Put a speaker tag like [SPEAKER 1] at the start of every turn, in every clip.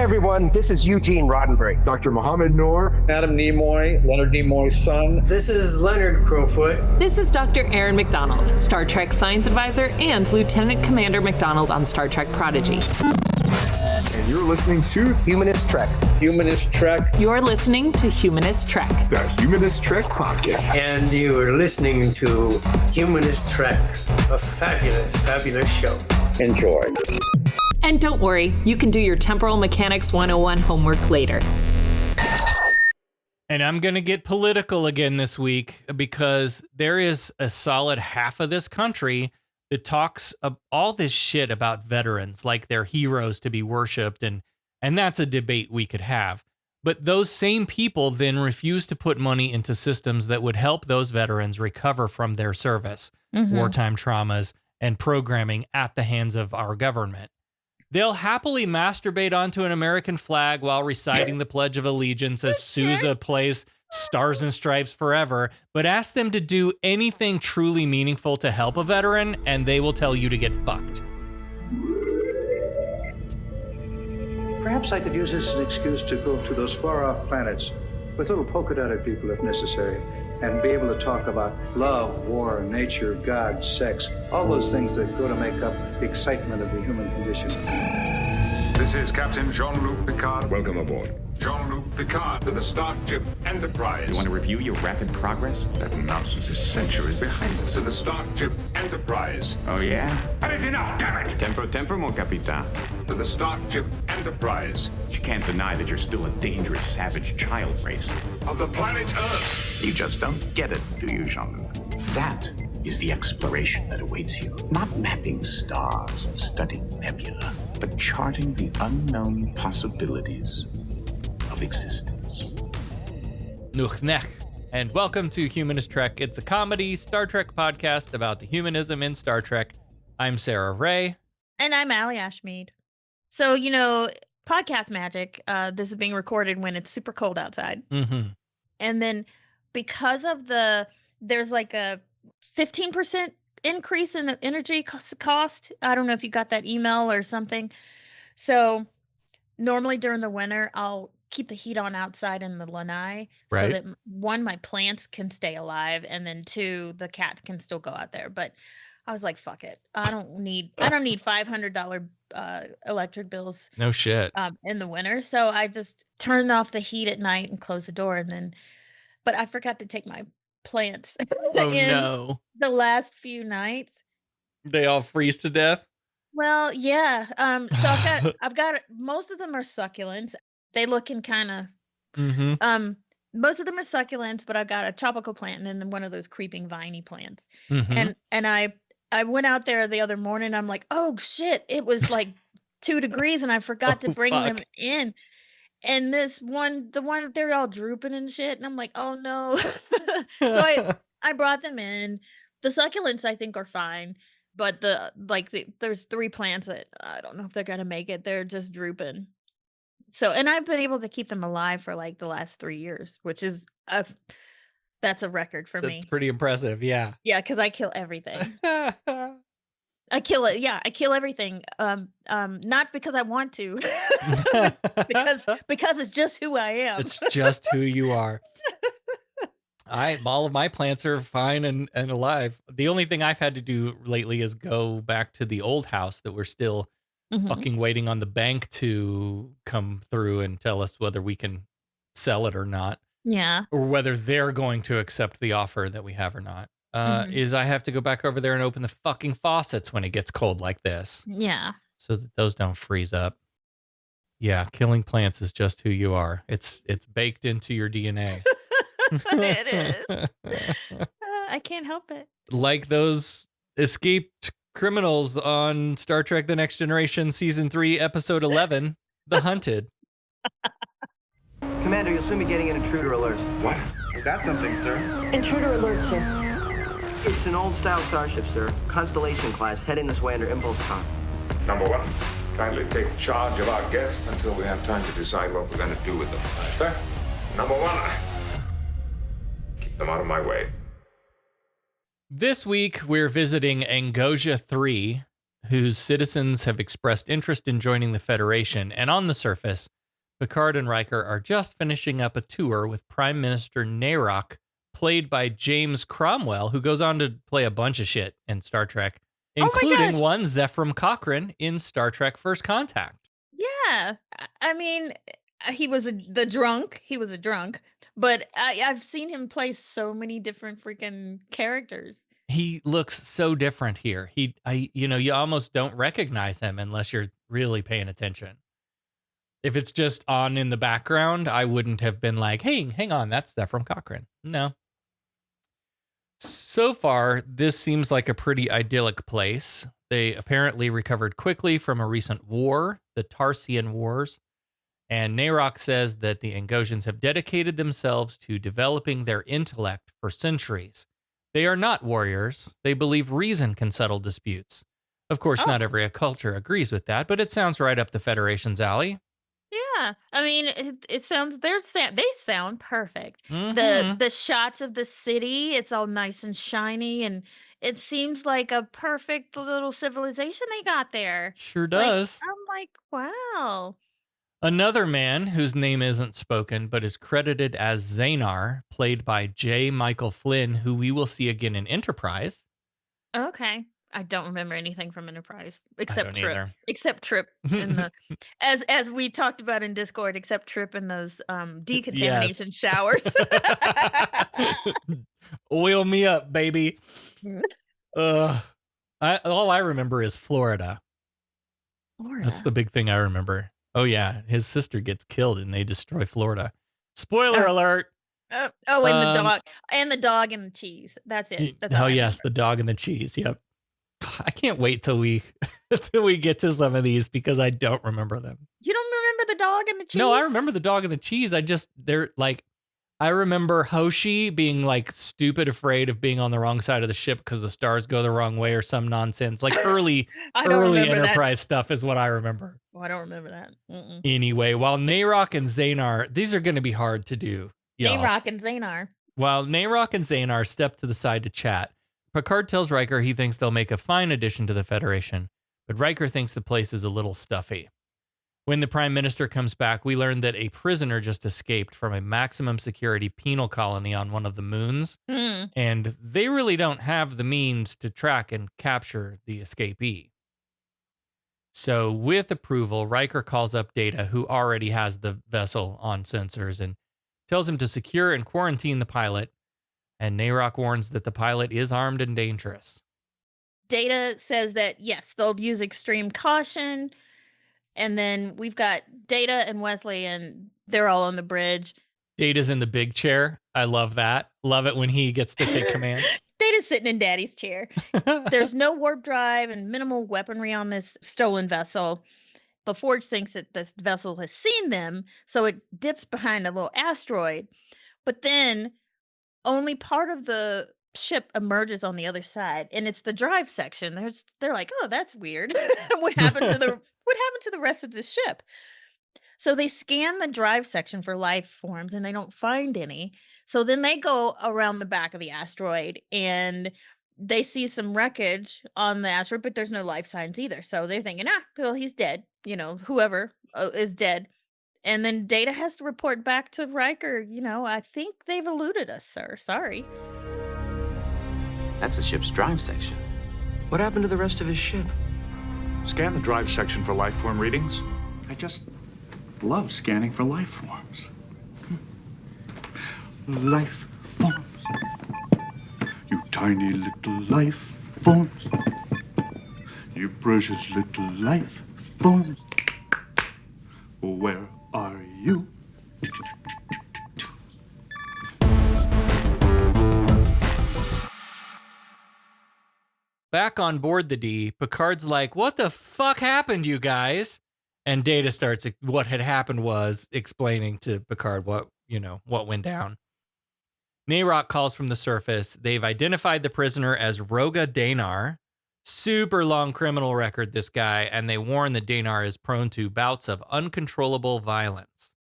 [SPEAKER 1] everyone, this is Eugene Roddenberry.
[SPEAKER 2] Dr. Mohammed Noor.
[SPEAKER 3] Adam Nimoy, Leonard Nimoy's son.
[SPEAKER 4] This is Leonard Crowfoot.
[SPEAKER 5] This is Dr. Aaron McDonald, Star Trek Science Advisor and Lieutenant Commander McDonald on Star Trek Prodigy.
[SPEAKER 2] And you're listening to
[SPEAKER 1] Humanist Trek.
[SPEAKER 3] Humanist Trek.
[SPEAKER 5] You're listening to Humanist Trek.
[SPEAKER 2] the Humanist Trek podcast.
[SPEAKER 4] And you're listening to Humanist Trek, a fabulous, fabulous show.
[SPEAKER 3] Enjoy.
[SPEAKER 5] And don't worry, you can do your Temporal Mechanics 101 homework later.
[SPEAKER 6] And I'm going to get political again this week because there is a solid half of this country that talks all this shit about veterans like they're heroes to be worshipped. And that's a debate we could have. But those same people then refuse to put money into systems that would help those veterans recover from their service, wartime traumas, and programming at the hands of our government. They'll happily masturbate onto an American flag while reciting the Pledge of Allegiance as Sousa plays Stars and Stripes Forever, but ask them to do anything truly meaningful to help a veteran, and they will tell you to get fucked.
[SPEAKER 7] Perhaps I could use this as an excuse to go to those far-off planets with little polka-dotted people if necessary, and be able to talk about love, war, nature, God, sex, all those things that go to make up the excitement of the human condition.
[SPEAKER 8] This is Captain Jean-Luc Picard.
[SPEAKER 2] Welcome aboard.
[SPEAKER 8] Jean-Luc Picard to the Starship Enterprise.
[SPEAKER 9] You want to review your rapid progress?
[SPEAKER 8] That nonsense is centuries behind us. To the Starship Enterprise.
[SPEAKER 9] Oh, yeah?
[SPEAKER 8] That is enough, damn it!
[SPEAKER 9] Tempo, mon capitan.
[SPEAKER 8] To the Starship Enterprise.
[SPEAKER 9] But you can't deny that you're still a dangerous, savage child race.
[SPEAKER 8] Of the planet Earth.
[SPEAKER 9] You just don't get it, do you, Jean-Luc? That is the exploration that awaits you. Not mapping stars and studying nebula, but charting the unknown possibilities of existence.
[SPEAKER 6] Nuchnech. And welcome to Humanist Trek. It's a comedy Star Trek podcast about the humanism in Star Trek. I'm Sarah Ray.
[SPEAKER 10] And I'm Allie Ashmead. So, podcast magic, this is being recorded when it's super cold outside.
[SPEAKER 6] Mm-hmm.
[SPEAKER 10] And then because of there's like a 15% increase in the energy cost. I don't know if you got that email or something. So normally during the winter, I'll keep the heat on outside in the lanai so that one, my plants can stay alive, and then two, the cats can still go out there. But I was like, fuck it. I don't need $500 electric bills.
[SPEAKER 6] No shit.
[SPEAKER 10] In the winter. So I just turned off the heat at night and closed the door, but I forgot to take my plants
[SPEAKER 6] no.
[SPEAKER 10] the last few nights.
[SPEAKER 6] They all freeze to death?
[SPEAKER 10] Well, yeah. So I've got most of them are succulents. They looking kind of most of them are succulents, but I've got a tropical plant and then one of those creeping viney plants. And I went out there the other morning. I'm like, oh shit, it was like 2 degrees and I forgot to bring them in. And the one they're all drooping and shit. And I'm like, oh no. So I brought them in. The succulents I think are fine. But there's 3 plants that I don't know if they're going to make it. They're just drooping. So, and I've been able to keep them alive for like the last 3 years, which is that's a record for me.
[SPEAKER 6] That's pretty impressive. Yeah.
[SPEAKER 10] Yeah. Cause I kill everything. I kill it. Yeah. I kill everything. Not because I want to, because it's just who I am.
[SPEAKER 6] It's just who you are. All of my plants are fine and alive. The only thing I've had to do lately is go back to the old house that we're still fucking waiting on the bank to come through and tell us whether we can sell it or not.
[SPEAKER 10] Yeah.
[SPEAKER 6] Or whether they're going to accept the offer that we have or not. Is I have to go back over there and open the fucking faucets when it gets cold like this.
[SPEAKER 10] Yeah.
[SPEAKER 6] So that those don't freeze up. Yeah, killing plants is just who you are. It's baked into your DNA.
[SPEAKER 10] It is. I can't help it.
[SPEAKER 6] Like those escaped criminals on Star Trek The Next Generation Season 3, Episode 11, The Hunted.
[SPEAKER 1] Commander, you'll soon be getting an intruder alert.
[SPEAKER 8] What? I've got something, sir.
[SPEAKER 11] Intruder alert, sir.
[SPEAKER 1] It's an old-style starship, sir. Constellation class, heading this way under impulse com.
[SPEAKER 8] Number 1, kindly take charge of our guests until we have time to decide what we're going to do with them. Sir? Number 1, keep them out of my way.
[SPEAKER 6] This week, we're visiting Angosia 3, whose citizens have expressed interest in joining the Federation. And on the surface, Picard and Riker are just finishing up a tour with Prime Minister Narok, played by James Cromwell, who goes on to play a bunch of shit in Star Trek, including one Zephram Cochrane in Star Trek First Contact.
[SPEAKER 10] Yeah. I mean, he was the drunk. He was a drunk. But I've seen him play so many different freaking characters.
[SPEAKER 6] He looks so different here. You almost don't recognize him unless you're really paying attention. If it's just on in the background, I wouldn't have been like, hey, hang on, that's Zephram Cochrane. No. So far, this seems like a pretty idyllic place. They apparently recovered quickly from a recent war, the Tarsian Wars, and Narok says that the Angosians have dedicated themselves to developing their intellect for centuries. They are not warriors. They believe reason can settle disputes. Of course, not every culture agrees with that, but it sounds right up the Federation's alley.
[SPEAKER 10] Yeah, I mean, it sounds they sound perfect.
[SPEAKER 6] Mhm.
[SPEAKER 10] The shots of the city, it's all nice and shiny, and it seems like a perfect little civilization they got there.
[SPEAKER 6] Sure
[SPEAKER 10] Like,
[SPEAKER 6] does.
[SPEAKER 10] I'm like, wow.
[SPEAKER 6] Another man whose name isn't spoken but is credited as Xanar, played by J. Michael Flynn, who we will see again in Enterprise.
[SPEAKER 10] Okay. I don't remember anything from Enterprise
[SPEAKER 6] I
[SPEAKER 10] except
[SPEAKER 6] don't
[SPEAKER 10] Trip.
[SPEAKER 6] either.
[SPEAKER 10] Except Trip in the as we talked about in Discord, except Trip in those decontamination showers.
[SPEAKER 6] Oil me up, baby. All I remember is Florida. That's the big thing I remember. Oh yeah, his sister gets killed and they destroy Florida. Spoiler alert.
[SPEAKER 10] And the dog and the cheese. That's it. That's all I
[SPEAKER 6] Yes, the dog and the cheese. Yep. I can't wait till we get to some of these because I don't remember them.
[SPEAKER 10] You don't remember the dog and the cheese?
[SPEAKER 6] No, I remember the dog and the cheese. I remember Hoshi being like stupid afraid of being on the wrong side of the ship because the stars go the wrong way or some nonsense. Like early Enterprise stuff is what I remember.
[SPEAKER 10] Oh, I don't remember that. Mm-mm.
[SPEAKER 6] Anyway, while Narok and Xanar, these are going to be hard to do.
[SPEAKER 10] Narok and Xanar.
[SPEAKER 6] While Narok and Xanar step to the side to chat, Picard tells Riker he thinks they'll make a fine addition to the Federation, but Riker thinks the place is a little stuffy. When the Prime Minister comes back, we learn that a prisoner just escaped from a maximum security penal colony on one of the moons, and they really don't have the means to track and capture the escapee. So with approval, Riker calls up Data, who already has the vessel on sensors, and tells him to secure and quarantine the pilot, and Narok warns that the pilot is armed and dangerous.
[SPEAKER 10] Data says that, yes, they'll use extreme caution. And then we've got Data and Wesley, and they're all on the bridge.
[SPEAKER 6] Data's in the big chair. I love that. Love it when he gets to take command.
[SPEAKER 10] Data's sitting in Daddy's chair. There's no warp drive and minimal weaponry on this stolen vessel. The Forge thinks that this vessel has seen them, so it dips behind a little asteroid. But then only part of the ship emerges on the other side, and it's the drive section. They're like, oh, that's weird. What happened to the rest of the ship? So they scan the drive section for life forms and they don't find any. So then they go around the back of the asteroid and they see some wreckage on the asteroid, but there's no life signs either. So they're thinking, well, he's dead. Whoever is dead. And then Data has to report back to Riker, I think they've eluded us, sir. Sorry.
[SPEAKER 1] That's the ship's drive section. What happened to the rest of his ship?
[SPEAKER 11] Scan the drive section for life form readings. I just love scanning for life forms. Life forms. You tiny little life forms. You precious little life forms. Where are you?
[SPEAKER 6] Back on board the D, Picard's like, what the fuck happened, you guys? And Data starts, what had happened was explaining to Picard what went down. Narok calls from the surface. They've identified the prisoner as Roga Danar. Super long criminal record, this guy, and they warn that Danar is prone to bouts of uncontrollable violence.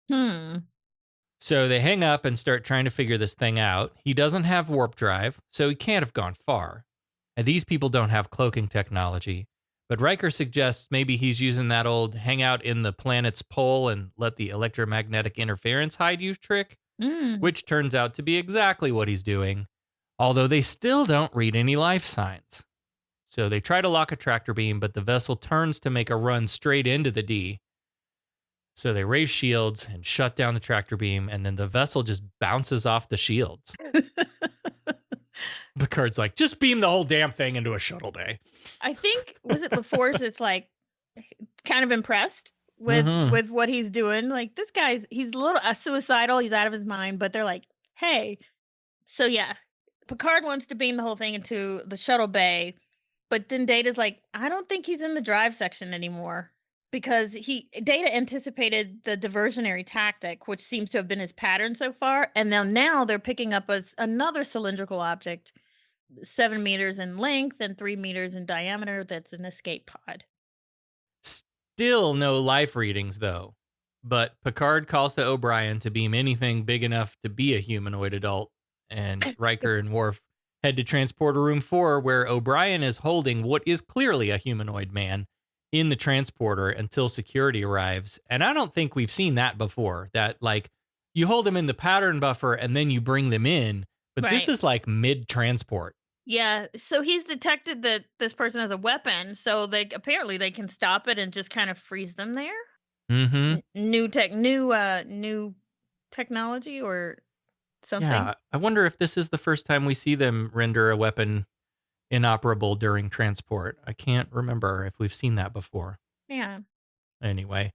[SPEAKER 6] So they hang up and start trying to figure this thing out. He doesn't have warp drive, so he can't have gone far. And these people don't have cloaking technology, But Riker suggests maybe he's using that old hang out in the planet's pole and let the electromagnetic interference hide you trick, which turns out to be exactly what he's doing, although they still don't read any life signs. So they try to lock a tractor beam, but the vessel turns to make a run straight into the D. So they raise shields and shut down the tractor beam, and then the vessel just bounces off the shields. Picard's like, just beam the whole damn thing into a shuttle bay.
[SPEAKER 10] I think, was it LaForce that's like kind of impressed with what he's doing? Like, this guy's, he's a little suicidal. He's out of his mind, but they're like, hey. So yeah, Picard wants to beam the whole thing into the shuttle bay, but then Data's like, I don't think he's in the drive section anymore. Because Data anticipated the diversionary tactic, which seems to have been his pattern so far. And now they're picking up another cylindrical object, 7 meters in length and 3 meters in diameter. That's an escape pod.
[SPEAKER 6] Still no life readings, though. But Picard calls to O'Brien to beam anything big enough to be a humanoid adult. And Riker and Worf head to Transporter Room 4, where O'Brien is holding what is clearly a humanoid man in the transporter until security arrives. And I don't think we've seen that before, that like you hold them in the pattern buffer and then you bring them in, but this is like mid-transport.
[SPEAKER 10] Yeah, so he's detected that this person has a weapon, so they can stop it and just kind of freeze them there. New technology or something.
[SPEAKER 6] Yeah, I wonder if this is the first time we see them render a weapon inoperable during transport. I can't remember if we've seen that before.
[SPEAKER 10] Yeah.
[SPEAKER 6] Anyway,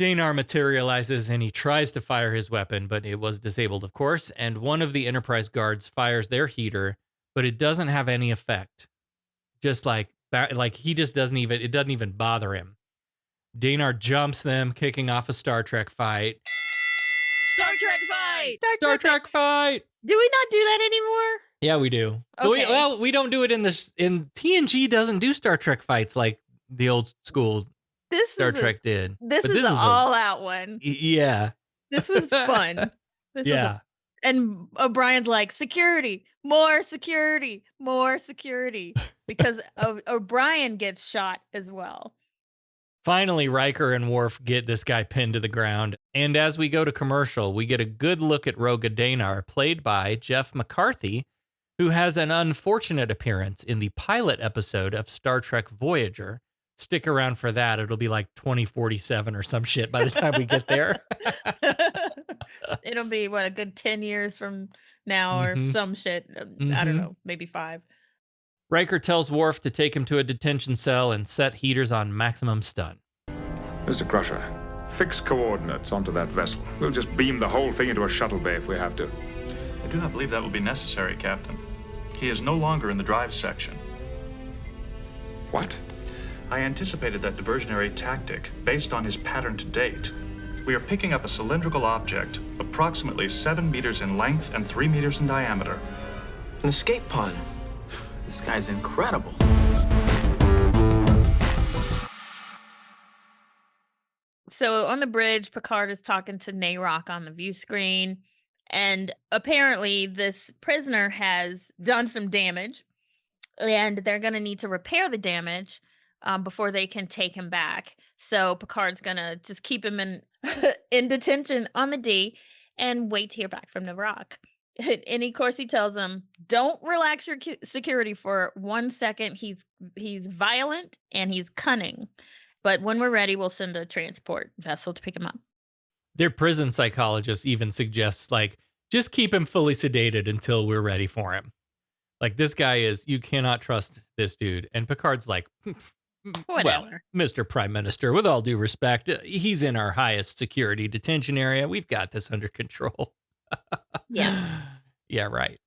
[SPEAKER 6] Danar materializes and he tries to fire his weapon, but it was disabled, of course, and one of the Enterprise guards fires their heater, but it doesn't have any effect. Just like he just doesn't even bother him. Danar jumps them, kicking off a Star Trek fight.
[SPEAKER 10] Star Trek fight!
[SPEAKER 6] Star Trek fight!
[SPEAKER 10] Do we not do that anymore?
[SPEAKER 6] Yeah, we do.
[SPEAKER 10] Okay.
[SPEAKER 6] We don't do it in TNG doesn't do Star Trek fights like the old school Star Trek did.
[SPEAKER 10] This is an all-out one.
[SPEAKER 6] Yeah.
[SPEAKER 10] This was fun. And O'Brien's like, security, more security, more security. Because O'Brien gets shot as well.
[SPEAKER 6] Finally, Riker and Worf get this guy pinned to the ground. And as we go to commercial, we get a good look at Roga Danar, played by Jeff McCarthy, who has an unfortunate appearance in the pilot episode of Star Trek Voyager. Stick around for that. It'll be like 2047 or some shit by the time we get there.
[SPEAKER 10] It'll be, a good 10 years from now or some shit. I don't know, maybe 5.
[SPEAKER 6] Riker tells Worf to take him to a detention cell and set heaters on maximum stun.
[SPEAKER 8] Mr. Crusher, fix coordinates onto that vessel. We'll just beam the whole thing into a shuttle bay if we have to.
[SPEAKER 11] I do not believe that will be necessary, Captain. He is no longer in the drive section.
[SPEAKER 8] What?
[SPEAKER 11] I anticipated that diversionary tactic based on his pattern to date. We are picking up a cylindrical object, approximately 7 meters in length and 3 meters in diameter.
[SPEAKER 12] An escape pod. This guy's incredible.
[SPEAKER 10] So on the bridge, Picard is talking to Nayrock on the view screen. And apparently this prisoner has done some damage. And they're going to need to repair the damage before they can take him back. So Picard's going to just keep him in detention on the D and wait to hear back from Nayrock. And of course he tells him, don't relax your security for 1 second. He's violent and he's cunning. But when we're ready, we'll send a transport vessel to pick him up.
[SPEAKER 6] Their prison psychologist even suggests, just keep him fully sedated until we're ready for him. This guy you cannot trust this dude. And Picard's like,
[SPEAKER 10] whatever.
[SPEAKER 6] Well, Mr. Prime Minister, with all due respect, he's in our highest security detention area. We've got this under control.
[SPEAKER 10] Yeah.
[SPEAKER 6] Yeah, right.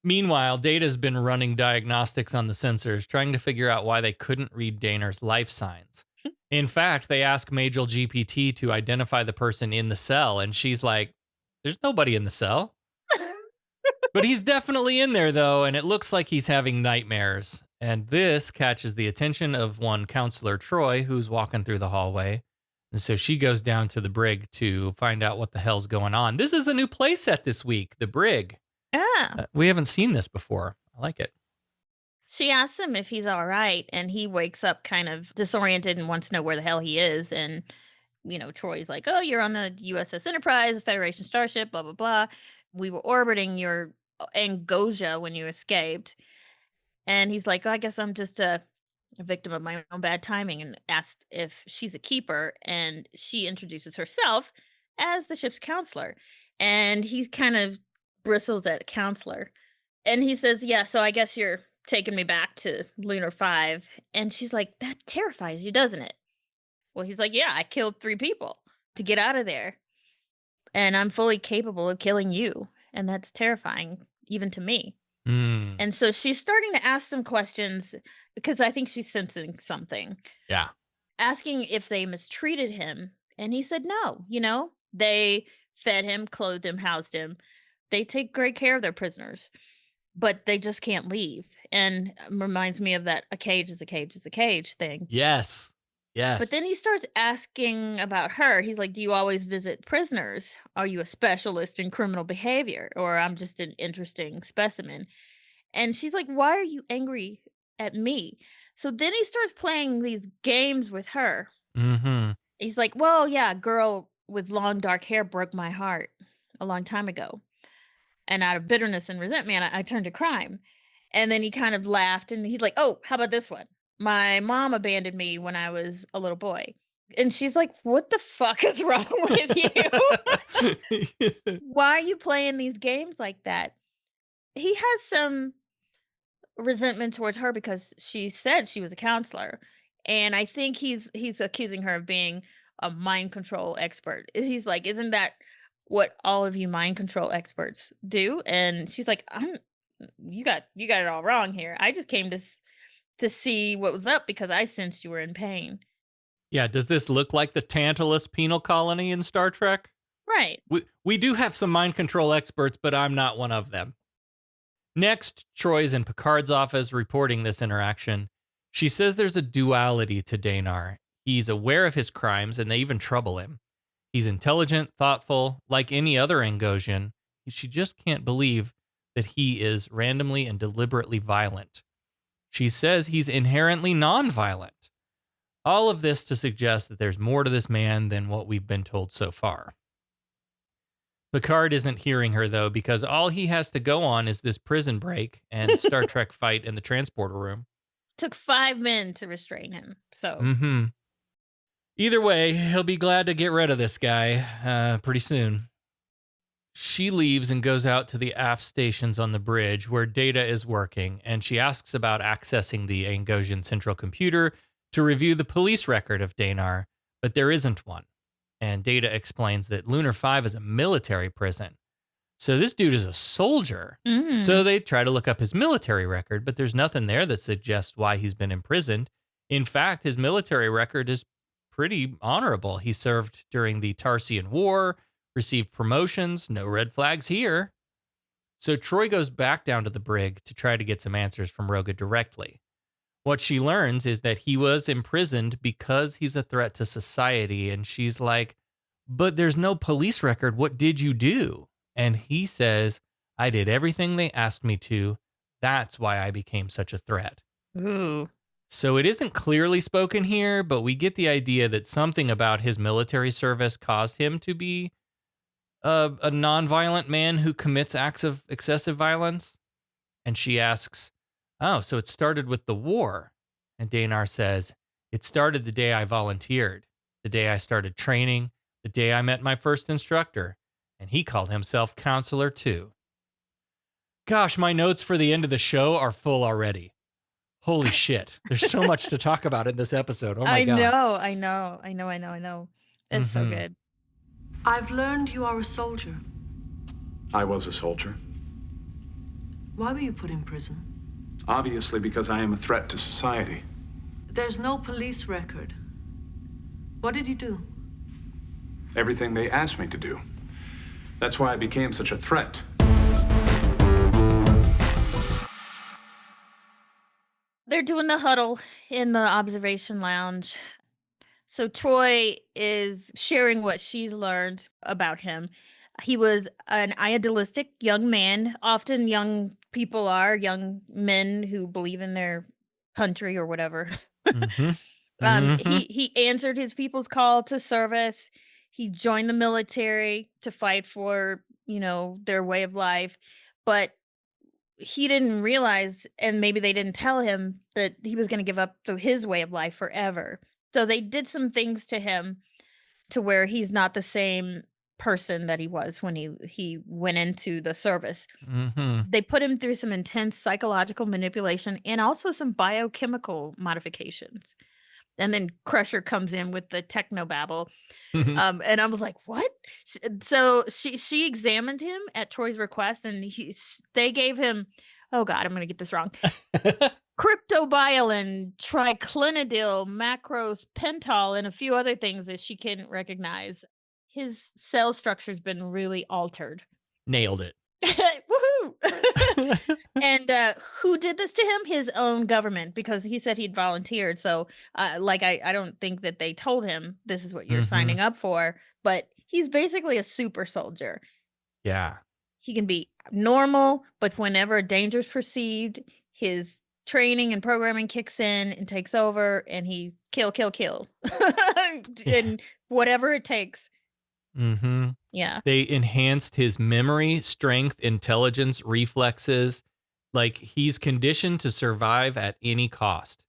[SPEAKER 6] Meanwhile, Data's been running diagnostics on the sensors, trying to figure out why they couldn't read Danar's life signs. In fact, they ask Majel GPT to identify the person in the cell, and she's like, there's nobody in the cell. But he's definitely in there, though, and it looks like he's having nightmares. And this catches the attention of one Counselor Troy, who's walking through the hallway. And so she goes down to the brig to find out what the hell's going on. This is a new playset this week, the brig.
[SPEAKER 10] Yeah.
[SPEAKER 6] We haven't seen this before. I like it.
[SPEAKER 10] She asks him if he's all right, and he wakes up kind of disoriented and wants to know where the hell he is. And, Troy's like, oh, you're on the USS Enterprise, Federation starship, blah, blah, blah. We were orbiting your Angosia when you escaped. And he's like, oh, I guess I'm just a victim of my own bad timing, and asked if she's a keeper. And she introduces herself as the ship's counselor. And he kind of bristles at counselor. And he says, yeah, so I guess you're taking me back to Lunar 5. And she's like, that terrifies you, doesn't it? Well, he's like, yeah, I killed 3 people to get out of there. And I'm fully capable of killing you. And that's terrifying, even to me. And so she's starting to ask some questions because I think she's sensing something.
[SPEAKER 6] Yeah.
[SPEAKER 10] Asking if they mistreated him. And he said, no, they fed him, clothed him, housed him. They take great care of their prisoners, but they just can't leave. And reminds me of that a cage is a cage is a cage thing.
[SPEAKER 6] Yes. Yes.
[SPEAKER 10] But then he starts asking about her. He's like, do you always visit prisoners? Are you a specialist in criminal behavior? Or I'm just an interesting specimen? And she's like, why are you angry at me? So then he starts playing these games with her.
[SPEAKER 6] Mm-hmm.
[SPEAKER 10] He's like, well, yeah, a girl with long dark hair broke my heart a long time ago. And out of bitterness and resentment, I turned to crime. And then he kind of laughed and he's like, oh, how about this one? My mom abandoned me when I was a little boy. And she's like, what the fuck is wrong with you? Why are you playing these games like that? He has some resentment towards her because she said she was a counselor. And I think he's accusing her of being a mind control expert. He's like, isn't that what all of you mind control experts do? And she's like, you got it all wrong here. I just came to see what was up because I sensed you were in pain.
[SPEAKER 6] Yeah, does this look like the Tantalus penal colony in Star Trek?
[SPEAKER 10] Right.
[SPEAKER 6] We do have some mind control experts, but I'm not one of them. Next, Troy's in Picard's office reporting this interaction. She says there's a duality to Danar. He's aware of his crimes, and they even trouble him. He's intelligent, thoughtful, like any other Angosian. She just can't believe that he is randomly and deliberately violent. She says he's inherently nonviolent. All of this to suggest that there's more to this man than what we've been told so far. Picard isn't hearing her, though, because all he has to go on is this prison break and Star Trek fight in the transporter room.
[SPEAKER 10] Took 5 men to restrain him, so...
[SPEAKER 6] Mm-hmm. Either way, he'll be glad to get rid of this guy pretty soon. She leaves and goes out to the aft stations on the bridge where Data is working, and she asks about accessing the Angosian central computer to review the police record of Danar, but there isn't one. And Data explains that Lunar 5 is a military prison. So this dude is a soldier.
[SPEAKER 10] Mm.
[SPEAKER 6] So they try to look up his military record, but there's nothing there that suggests why he's been imprisoned. In fact, his military record is pretty honorable. He served during the Tarsian War, received promotions, no red flags here. So Troy goes back down to the brig to try to get some answers from Roga directly. What she learns is that he was imprisoned because he's a threat to society, and she's like, but there's no police record. What did you do? And he says, I did everything they asked me to. That's why I became such a threat.
[SPEAKER 10] Ooh.
[SPEAKER 6] So it isn't clearly spoken here, but we get the idea that something about his military service caused him to be a nonviolent man who commits acts of excessive violence. And she asks, oh, so it started with the war. And Danar says, it started the day I volunteered, the day I started training, the day I met my first instructor. And he called himself counselor too. Gosh, my notes for the end of the show are full already. Holy shit. There's so much to talk about in this episode. Oh my God.
[SPEAKER 10] I know. It's so good.
[SPEAKER 13] I've learned you are a soldier.
[SPEAKER 8] I was a soldier.
[SPEAKER 13] Why were you put in prison?
[SPEAKER 8] Obviously because I am a threat to society.
[SPEAKER 13] There's no police record. What did you do?
[SPEAKER 8] Everything they asked me to do. That's why I became such a threat.
[SPEAKER 10] They're doing the huddle in the observation lounge. So Troy is sharing what she's learned about him. He was an idealistic young man, often young people are, young men who believe in their country or whatever. He answered his people's call to service. He joined the military to fight for, their way of life. But he didn't realize, and maybe they didn't tell him, that he was going to give up his way of life forever. So they did some things to him to where he's not the same person that he was when he went into the service. They put him through some intense psychological manipulation and also some biochemical modifications. And then Crusher comes in with the technobabble. And I was like, what? So she examined him at Troy's request, and they gave him, oh God, I'm going to get this wrong. Cryptobiolin, triclinidyl, macros, pental, and a few other things that she couldn't recognize. His cell structure's been really altered.
[SPEAKER 6] Nailed it.
[SPEAKER 10] Woohoo! And who did this to him? His own government, because he said he'd volunteered. So, I don't think that they told him this is what you're signing up for. But he's basically a super soldier.
[SPEAKER 6] Yeah.
[SPEAKER 10] He can be normal, but whenever a danger is perceived, his training and programming kicks in and takes over, and he kill, and whatever it takes. Yeah.
[SPEAKER 6] They enhanced his memory, strength, intelligence, reflexes. Like, he's conditioned to survive at any cost.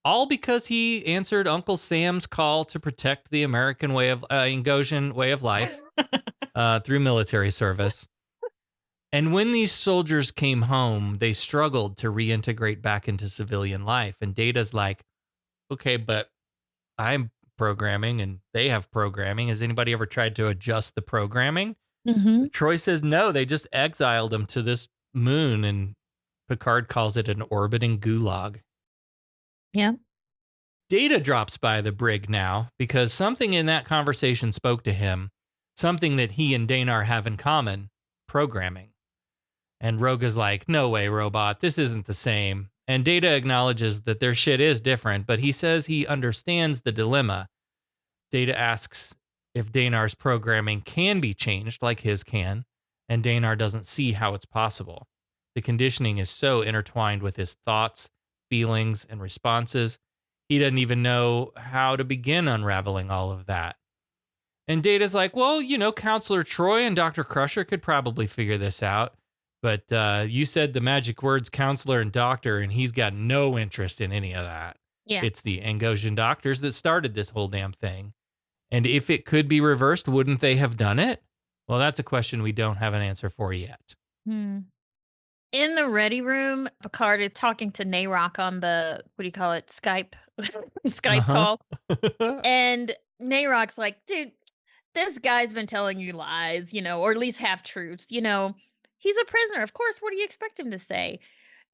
[SPEAKER 6] All because he answered Uncle Sam's call to protect the American way of Ingosian way of life through military service. And when these soldiers came home, they struggled to reintegrate back into civilian life. And Data's like, okay, but I'm programming and they have programming. Has anybody ever tried to adjust the programming? Troy says no, they just exiled him to this moon, and Picard calls it an orbiting gulag.
[SPEAKER 10] Yeah.
[SPEAKER 6] Data drops by the brig now because something in that conversation spoke to him, something that he and Danar have in common, programming. And Roga's like, no way, robot, this isn't the same. And Data acknowledges that their shit is different, but he says he understands the dilemma. Data asks if Danar's programming can be changed like his can, and Danar doesn't see how it's possible. The conditioning is so intertwined with his thoughts, feelings, and responses, he doesn't even know how to begin unraveling all of that. And Data's like, well, Counselor Troy and Dr. Crusher could probably figure this out. But you said the magic words counselor and doctor, and he's got no interest in any of that.
[SPEAKER 10] Yeah.
[SPEAKER 6] It's the Angosian doctors that started this whole damn thing. And if it could be reversed, wouldn't they have done it? Well, that's a question we don't have an answer for yet.
[SPEAKER 10] In the ready room, Picard is talking to Narock on the, Skype call. And Narock's like, dude, this guy's been telling you lies, or at least half-truths, He's a prisoner. Of course, what do you expect him to say?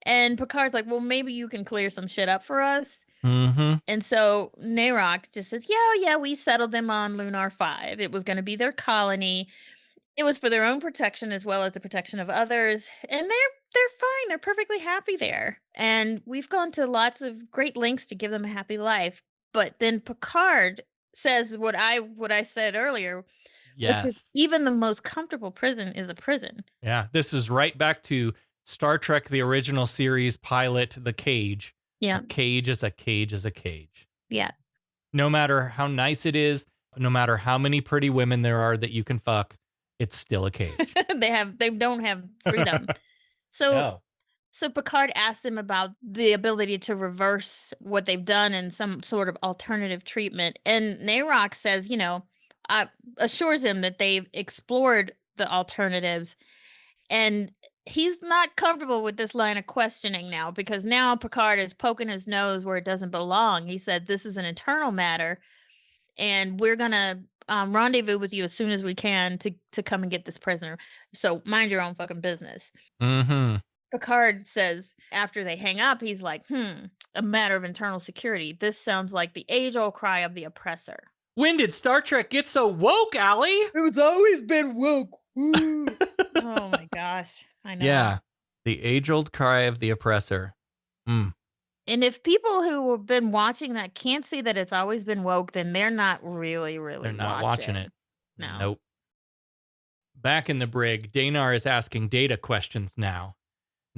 [SPEAKER 10] And Picard's like, well, maybe you can clear some shit up for us. And so Narock just says, yeah, we settled them on Lunar 5. It was going to be their colony. It was for their own protection as well as the protection of others. And they're fine. They're perfectly happy there. And we've gone to lots of great lengths to give them a happy life. But then Picard says what I said earlier, which is even the most comfortable prison is a prison.
[SPEAKER 6] Yeah, this is right back to Star Trek, the original series pilot, The Cage.
[SPEAKER 10] Yeah.
[SPEAKER 6] A cage is a cage is a cage.
[SPEAKER 10] Yeah.
[SPEAKER 6] No matter how nice it is, no matter how many pretty women there are that you can fuck, it's still a cage.
[SPEAKER 10] They don't have freedom. So Picard asked him about the ability to reverse what they've done in some sort of alternative treatment. And Narock says, assures him that they've explored the alternatives. And he's not comfortable with this line of questioning now, because now Picard is poking his nose where it doesn't belong. He said, this is an internal matter, and we're going to rendezvous with you as soon as we can to come and get this prisoner. So mind your own fucking business. Picard says after they hang up, he's like, a matter of internal security. This sounds like the age-old cry of the oppressor.
[SPEAKER 6] When did Star Trek get so woke, Allie?
[SPEAKER 10] It's always been woke. Oh my gosh. I know.
[SPEAKER 6] Yeah. The age-old cry of the oppressor.
[SPEAKER 10] And if people who have been watching that can't see that it's always been woke, then they're not really
[SPEAKER 6] They're not watching it.
[SPEAKER 10] No.
[SPEAKER 6] Nope. Back in the brig, Danar is asking Data questions now.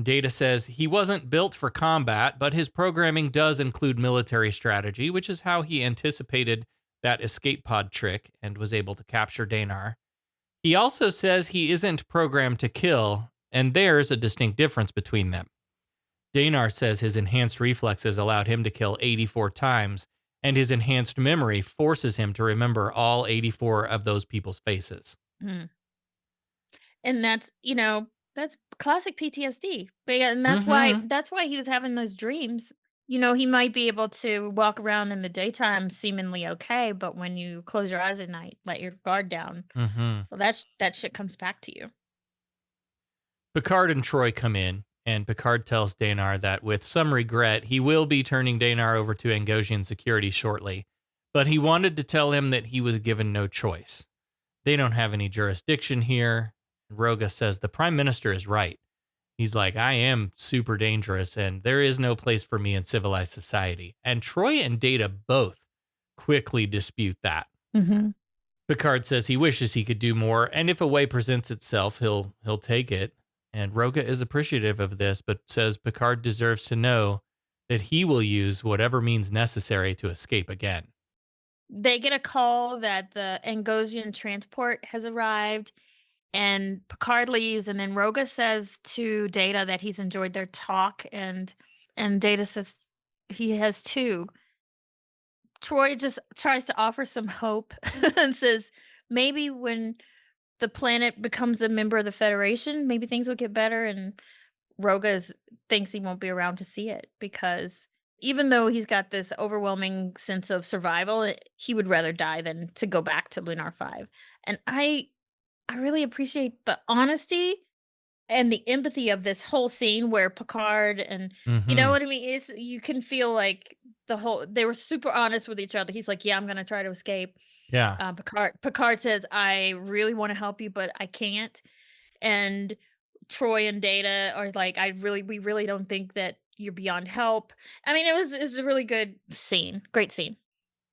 [SPEAKER 6] Data says he wasn't built for combat, but his programming does include military strategy, which is how he anticipated that escape pod trick and was able to capture Danar. He also says he isn't programmed to kill, and there's a distinct difference between them. Danar says his enhanced reflexes allowed him to kill 84 times, and his enhanced memory forces him to remember all 84 of those people's faces.
[SPEAKER 10] Mm. And that's, that's classic PTSD. And that's why he was having those dreams. He might be able to walk around in the daytime seemingly okay, but when you close your eyes at night, let your guard down, well, that shit comes back to you.
[SPEAKER 6] Picard and Troy come in, and Picard tells Danar that with some regret, he will be turning Danar over to Angosian security shortly, but he wanted to tell him that he was given no choice. They don't have any jurisdiction here. Roga says the Prime Minister is right. He's like, I am super dangerous, and there is no place for me in civilized society. And Troy and Data both quickly dispute that.
[SPEAKER 10] Mm-hmm.
[SPEAKER 6] Picard says he wishes he could do more, and if a way presents itself, he'll take it. And Roga is appreciative of this, but says Picard deserves to know that he will use whatever means necessary to escape again.
[SPEAKER 10] They get a call that the Angosian transport has arrived, and Picard leaves, and then Roga says to Data that he's enjoyed their talk, and Data says he has too. Troy just tries to offer some hope and says maybe when the planet becomes a member of the Federation, maybe things will get better, and Roga thinks he won't be around to see it, because even though he's got this overwhelming sense of survival, he would rather die than to go back to Lunar 5. And I really appreciate the honesty and the empathy of this whole scene where Picard and you know what I mean? You can feel like they were super honest with each other. He's like, yeah, I'm going to try to escape.
[SPEAKER 6] Yeah.
[SPEAKER 10] Picard says, I really want to help you, but I can't. And Troy and Data are like, we really don't think that you're beyond help. I mean, it was a really good scene. Great scene.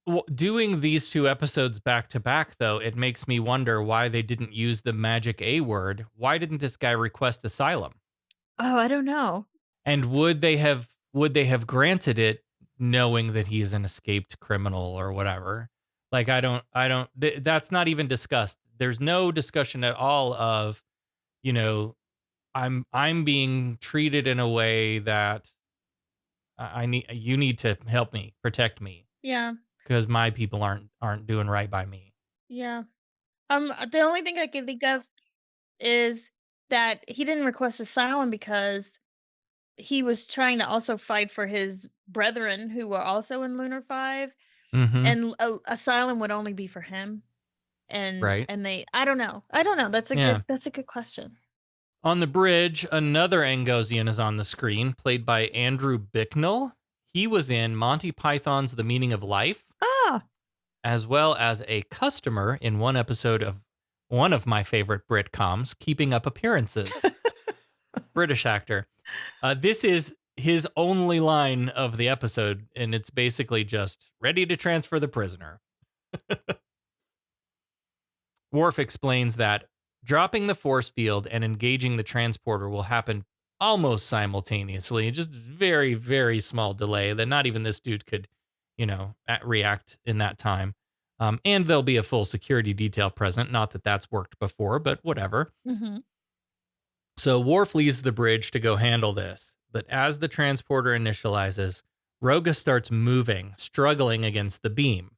[SPEAKER 6] Well, doing these two episodes back to back, though, it makes me wonder why they didn't use the magic A word. Why didn't this guy request asylum?
[SPEAKER 10] Oh, I don't know.
[SPEAKER 6] And would they have granted it knowing that he's an escaped criminal or whatever? Like, that's not even discussed. There's no discussion at all of, I'm being treated in a way that you need to help me, protect me.
[SPEAKER 10] Yeah.
[SPEAKER 6] Because my people aren't doing right by me.
[SPEAKER 10] Yeah. The only thing I can think of is that he didn't request asylum because he was trying to also fight for his brethren who were also in Lunar 5, and asylum would only be for him. And
[SPEAKER 6] right.
[SPEAKER 10] And I don't know. That's a good question.
[SPEAKER 6] On the bridge, another Angosian is on the screen, played by Andrew Bicknell. He was in Monty Python's The Meaning of Life, as well as a customer in one episode of one of my favorite Britcoms, Keeping Up Appearances. British actor. This is his only line of the episode, and it's basically just, ready to transfer the prisoner. Worf explains that dropping the force field and engaging the transporter will happen almost simultaneously, just very, very small delay that not even this dude could, react in that time. And there'll be a full security detail present. Not that that's worked before, but whatever.
[SPEAKER 10] Mm-hmm.
[SPEAKER 6] So Worf leaves the bridge to go handle this. But as the transporter initializes, Roga starts moving, struggling against the beam.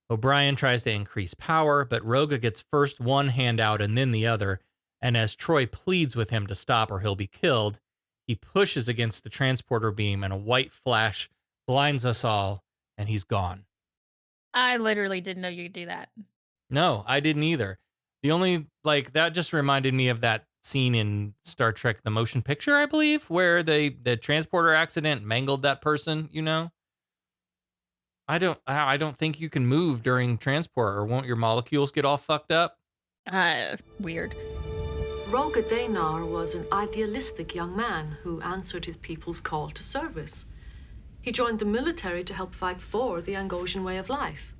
[SPEAKER 6] O'Brien tries to increase power, but Roga gets first one hand out and then the other, and as Troy pleads with him to stop or he'll be killed, he pushes against the transporter beam and a white flash blinds us all, and he's gone.
[SPEAKER 10] I literally didn't know you could do that.
[SPEAKER 6] No, I didn't either. The only, that just reminded me of that scene in Star Trek The Motion Picture, I believe, where the transporter accident mangled that person, I don't think you can move during transport, or won't your molecules get all fucked up?
[SPEAKER 10] Weird.
[SPEAKER 13] Roga Danar was an idealistic young man who answered his people's call to service. He joined the military to help fight for the Angosian way of life.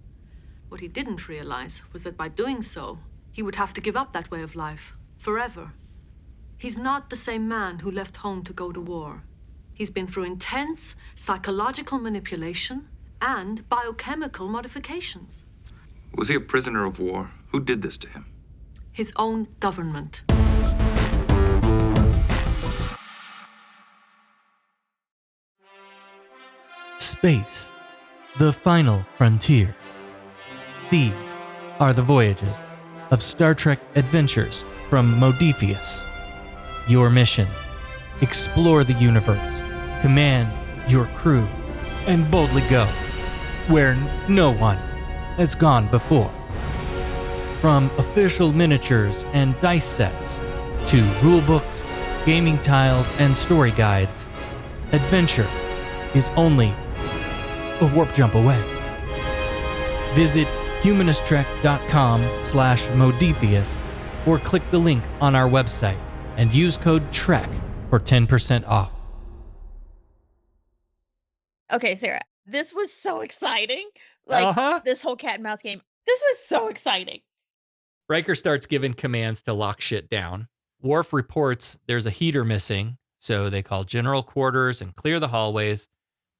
[SPEAKER 13] What he didn't realize was that by doing so, he would have to give up that way of life forever. He's not the same man who left home to go to war. He's been through intense psychological manipulation and biochemical modifications.
[SPEAKER 8] Was he a prisoner of war? Who did this to him?
[SPEAKER 13] His own government.
[SPEAKER 6] Space, the final frontier. These are the voyages of Star Trek Adventures from Modiphius. Your mission: explore the universe, command your crew, and boldly go where no one has gone before. From official miniatures and dice sets to rulebooks, gaming tiles, and story guides, adventure is only a warp jump away. Visit humanisttrek.com/Modiphius or click the link on our website and use code TREK for 10% off.
[SPEAKER 10] Okay, Sarah, this was so exciting. Like this whole cat and mouse game. This was so exciting.
[SPEAKER 6] Riker starts giving commands to lock shit down. Worf reports there's a heater missing, so they call general quarters and clear the hallways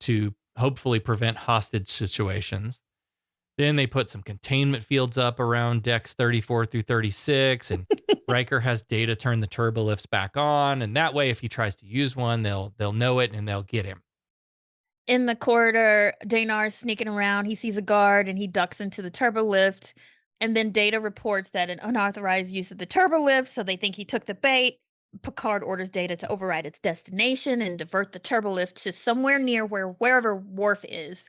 [SPEAKER 6] to hopefully prevent hostage situations. Then they put some containment fields up around decks 34 through 36, and Riker has Data turn the turbolifts back on, and that way if he tries to use one, they'll know it and they'll get him.
[SPEAKER 10] In the corridor, Daynar's sneaking around. He sees a guard and he ducks into the turbolift. And then Data reports that an unauthorized use of the turbolift, so they think he took the bait. Picard orders Data to override its destination and divert the turbolift to somewhere near wherever Worf is.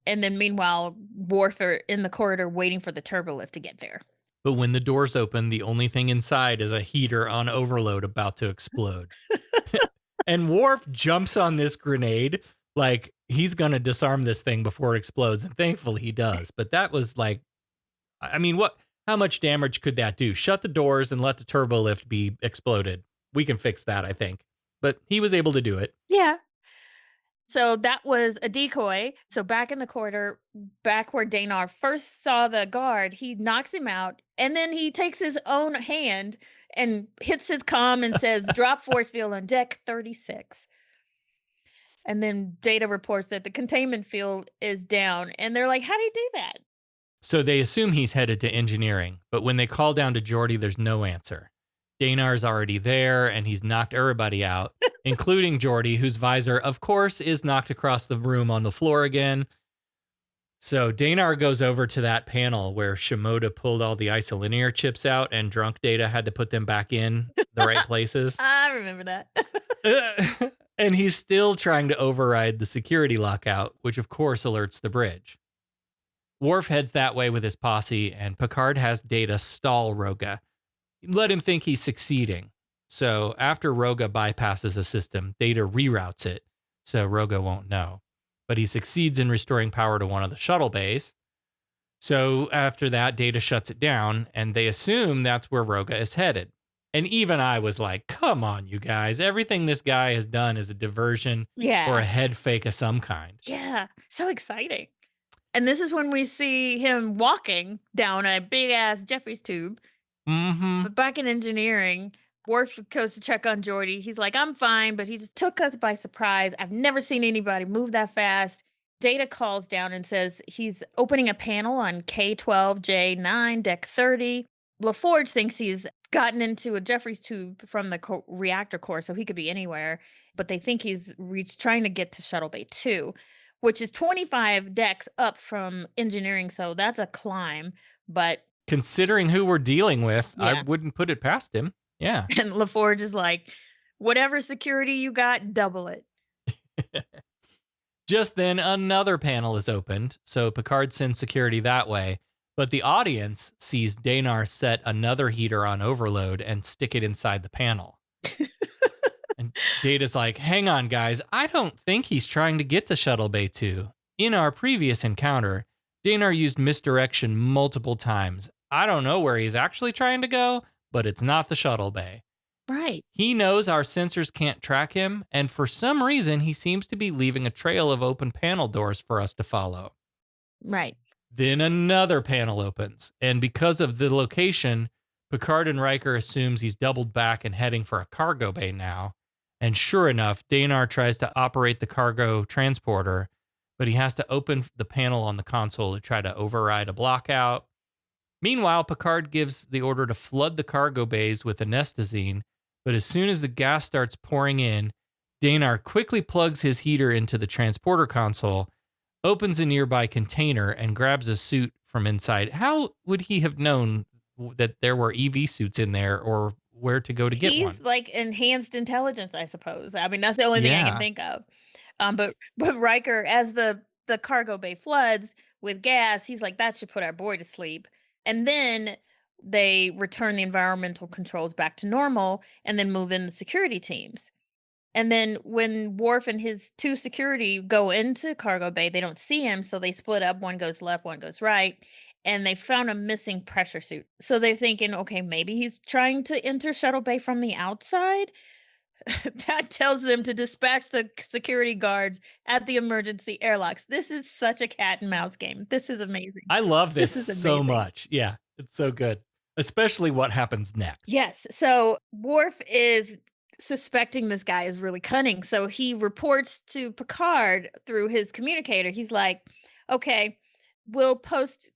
[SPEAKER 10] And then meanwhile, Worf are in the corridor waiting for the turbolift to get there.
[SPEAKER 6] But when the doors open, the only thing inside is a heater on overload about to explode. And Worf jumps on this grenade like he's going to disarm this thing before it explodes. And thankfully he does. But that was like, I mean, how much damage could that do? Shut the doors and let the turbolift be exploded. We can fix that, I think. But he was able to do it.
[SPEAKER 10] Yeah. So that was a decoy. So back in the corridor, back where Daynar first saw the guard, he knocks him out. And then he takes his own hand and hits his comm and says, drop force field on deck 36. And then Data reports that the containment field is down. And they're like, how do you do that?
[SPEAKER 6] So they assume he's headed to engineering. But when they call down to Geordi, there's no answer. Daynar's already there, and he's knocked everybody out, including Geordi, whose visor, of course, is knocked across the room on the floor again. So Daynar goes over to that panel where Shimoda pulled all the isolinear chips out, and drunk Data had to put them back in the right places.
[SPEAKER 10] I remember that.
[SPEAKER 6] And he's still trying to override the security lockout, which of course alerts the bridge. Worf heads that way with his posse, and Picard has Data stall Roga. Let him think he's succeeding. So after Roga bypasses the system, Data reroutes it, so Roga won't know. But he succeeds in restoring power to one of the shuttle bays. So after that, Data shuts it down, and they assume that's where Roga is headed. And even I was like, come on, you guys. Everything this guy has done is a diversion or a head fake of some kind.
[SPEAKER 10] Yeah, so exciting. And this is when we see him walking down a big-ass Jeffries tube.
[SPEAKER 6] Mm-hmm.
[SPEAKER 10] But back in engineering, Worf goes to check on Geordi. He's like, I'm fine, but he just took us by surprise. I've never seen anybody move that fast. Data calls down and says he's opening a panel on K12J9, deck 30. LaForge thinks he's gotten into a Jeffries tube from the reactor core, so he could be anywhere. But they think he's trying to get to Shuttle Bay 2, which is 25 decks up from engineering, so that's a climb. But
[SPEAKER 6] considering who we're dealing with, I wouldn't put it past him. Yeah.
[SPEAKER 10] And LaForge is like, whatever security you got, double it.
[SPEAKER 6] Just then, another panel is opened, so Picard sends security that way. But the audience sees Daynar set another heater on overload and stick it inside the panel. And Data's like, hang on, guys. I don't think he's trying to get to Shuttle Bay 2. In our previous encounter, Daynar used misdirection multiple times. I don't know where he's actually trying to go, but it's not the Shuttle Bay.
[SPEAKER 10] Right.
[SPEAKER 6] He knows our sensors can't track him, and for some reason, he seems to be leaving a trail of open panel doors for us to follow.
[SPEAKER 10] Right.
[SPEAKER 6] Then another panel opens, and because of the location, Picard and Riker assumes he's doubled back and heading for a cargo bay now. And sure enough, Danar tries to operate the cargo transporter, but he has to open the panel on the console to try to override a blockout. Meanwhile, Picard gives the order to flood the cargo bays with anestazine, but as soon as the gas starts pouring in, Danar quickly plugs his heater into the transporter console, opens a nearby container, and grabs a suit from inside. How would he have known that there were EV suits in there or where to go to get one?
[SPEAKER 10] He's like enhanced intelligence, I suppose. I mean, that's the only thing I can think of. But Riker, as the cargo bay floods with gas, he's like, that should put our boy to sleep. And then they return the environmental controls back to normal and then move in the security teams. And then when Worf and his 2 security go into cargo bay, they don't see him, so they split up. One goes left, one goes right. And they found a missing pressure suit. So they're thinking, okay, maybe he's trying to enter shuttle bay from the outside. That tells them to dispatch the security guards at the emergency airlocks. This is such a cat and mouse game. This is amazing.
[SPEAKER 6] I love this
[SPEAKER 10] is
[SPEAKER 6] so
[SPEAKER 10] amazing.
[SPEAKER 6] much. Yeah, it's so good. Especially what happens next.
[SPEAKER 10] Yes. So Worf is suspecting this guy is really cunning. So he reports to Picard through his communicator. He's like, okay, we'll post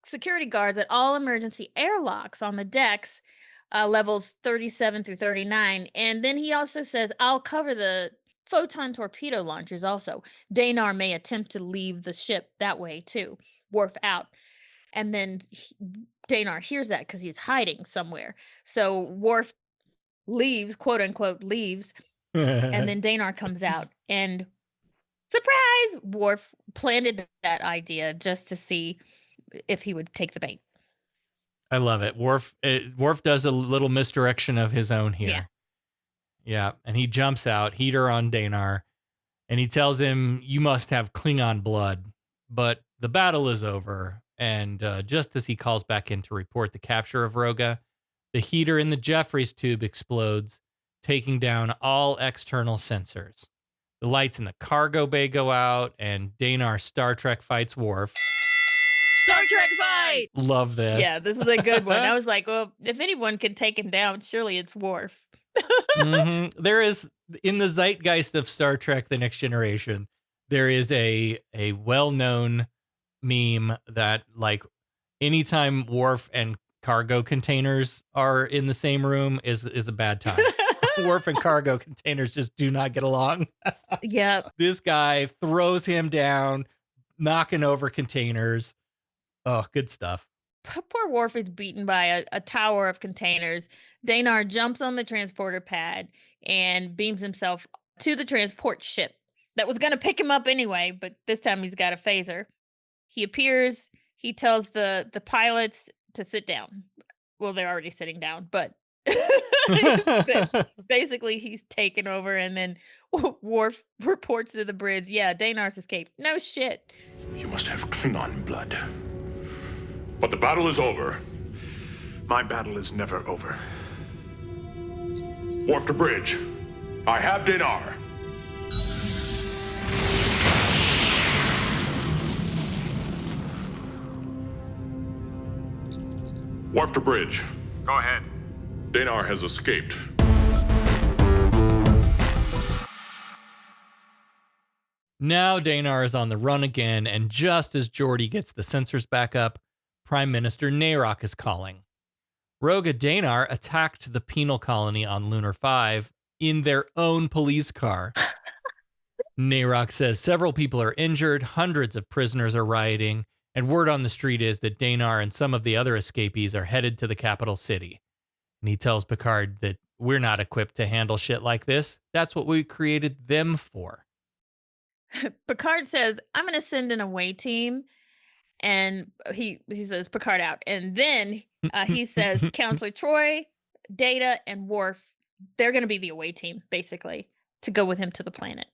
[SPEAKER 10] security guards at all emergency airlocks on the decks, levels 37 through 39. And then he also says, I'll cover the photon torpedo launchers also. Danar may attempt to leave the ship that way too. Worf out. And then Danar hears that because he's hiding somewhere. So Worf leaves, quote unquote, leaves. And then Danar comes out and surprise, Worf planted that idea just to see if he would take the bait.
[SPEAKER 6] I love it. Worf does a little misdirection of his own here.
[SPEAKER 10] Yeah.
[SPEAKER 6] Yeah, and he jumps out, heater on Danar, and he tells him, you must have Klingon blood. But the battle is over, and just as he calls back in to report the capture of Roga, the heater in the Jeffries tube explodes, taking down all external sensors. The lights in the cargo bay go out, and Danar Star Trek fights Worf.
[SPEAKER 10] Star Trek fight!
[SPEAKER 6] Love this.
[SPEAKER 10] Yeah, this is a good one. I was like, well, if anyone can take him down, surely it's Worf.
[SPEAKER 6] There is, in the zeitgeist of Star Trek The Next Generation, there is a well-known meme that, like, anytime Worf and cargo containers are in the same room is a bad time. Worf and cargo containers just do not get along.
[SPEAKER 10] Yeah.
[SPEAKER 6] This guy throws him down, knocking over containers. Oh, good stuff.
[SPEAKER 10] Poor Worf is beaten by a tower of containers. Danar jumps on the transporter pad and beams himself to the transport ship that was going to pick him up anyway, but this time he's got a phaser. He appears, he tells the pilots to sit down. Well, they're already sitting down, but basically he's taken over, and then Worf reports to the bridge, yeah, Danar's escaped. No shit.
[SPEAKER 8] You must have Klingon blood. But the battle is over.
[SPEAKER 9] My battle is never over.
[SPEAKER 8] Worf to bridge. I have Danar. Worf to bridge.
[SPEAKER 9] Go ahead.
[SPEAKER 8] Danar has escaped.
[SPEAKER 6] Now Danar is on the run again, and just as Geordi gets the sensors back up, Prime Minister Narok is calling. Roga Danar attacked the penal colony on Lunar 5 in their own police car. Narok says several people are injured, hundreds of prisoners are rioting, and word on the street is that Danar and some of the other escapees are headed to the capital city. And he tells Picard that we're not equipped to handle shit like this. That's what we created them for.
[SPEAKER 10] Picard says, I'm going to send an away team. And he says, Picard out. And then he says, Counselor Troy, Data, and Worf, they're going to be the away team, basically, to go with him to the planet.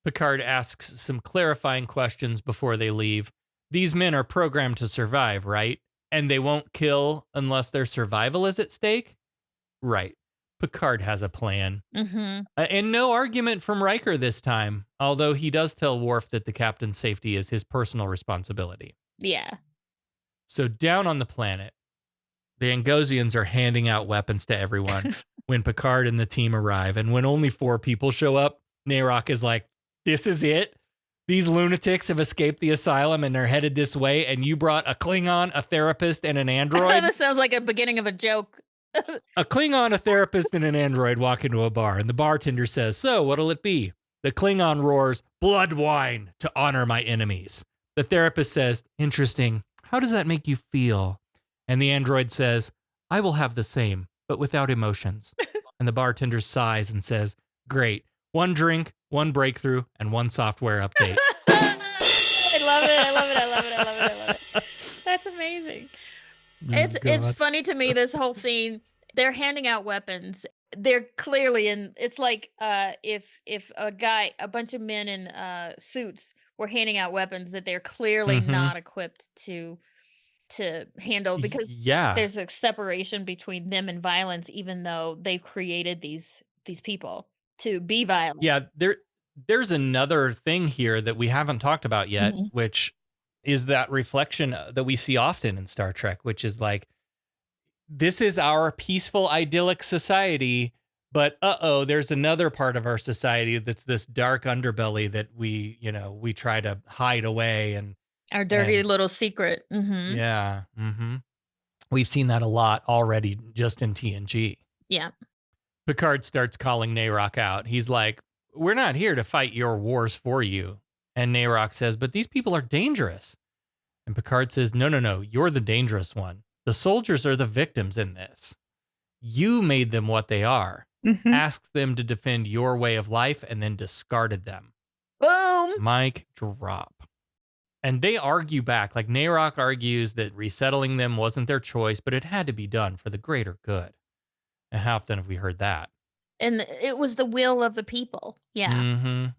[SPEAKER 6] Picard asks some clarifying questions before they leave. These men are programmed to survive, right? And they won't kill unless their survival is at stake? Right. Picard has a plan.
[SPEAKER 10] Mm-hmm.
[SPEAKER 6] And no argument from Riker this time, although he does tell Worf that the captain's safety is his personal responsibility.
[SPEAKER 10] Yeah.
[SPEAKER 6] So down on the planet, The Angosians are handing out weapons to everyone when Picard and the team arrive. And when only 4 people show up, Narok is like, this is it. These lunatics have escaped the asylum and are headed this way. And you brought a Klingon, a therapist, and an android.
[SPEAKER 10] That sounds like a beginning of a joke.
[SPEAKER 6] A Klingon, a therapist, and an android walk into a bar. And the bartender says, so what'll it be? The Klingon roars, blood wine to honor my enemies. The therapist says, interesting. How does that make you feel? And the android says, I will have the same, but without emotions. And the bartender sighs and says, great. 1 drink, 1 breakthrough, and 1 software update.
[SPEAKER 10] I love it. I love it. I love it. I love it. I love it. That's amazing. It's funny to me, this whole scene. They're handing out weapons. They're clearly in. It's like if a bunch of men in suits were handing out weapons that they're clearly not equipped to handle, because there's a separation between them and violence, even though they've created these people to be violent.
[SPEAKER 6] Yeah, there's another thing here that we haven't talked about yet, which is that reflection that we see often in Star Trek, which is like, this is our peaceful, idyllic society, but there's another part of our society that's this dark underbelly that we try to hide away, and
[SPEAKER 10] our dirty little secret.
[SPEAKER 6] Yeah. We've seen that a lot already just in TNG.
[SPEAKER 10] Yeah.
[SPEAKER 6] Picard starts calling Narok out. He's like, we're not here to fight your wars for you. And Narok says, but these people are dangerous. And Picard says, no, you're the dangerous one. The soldiers are the victims in this. You made them what they are. Asked them to defend your way of life and then discarded them.
[SPEAKER 10] Boom.
[SPEAKER 6] Mic drop. And they argue back. Like, Narok argues that resettling them wasn't their choice, but it had to be done for the greater good. And how often have we heard that?
[SPEAKER 10] And it was the will of the people. Yeah.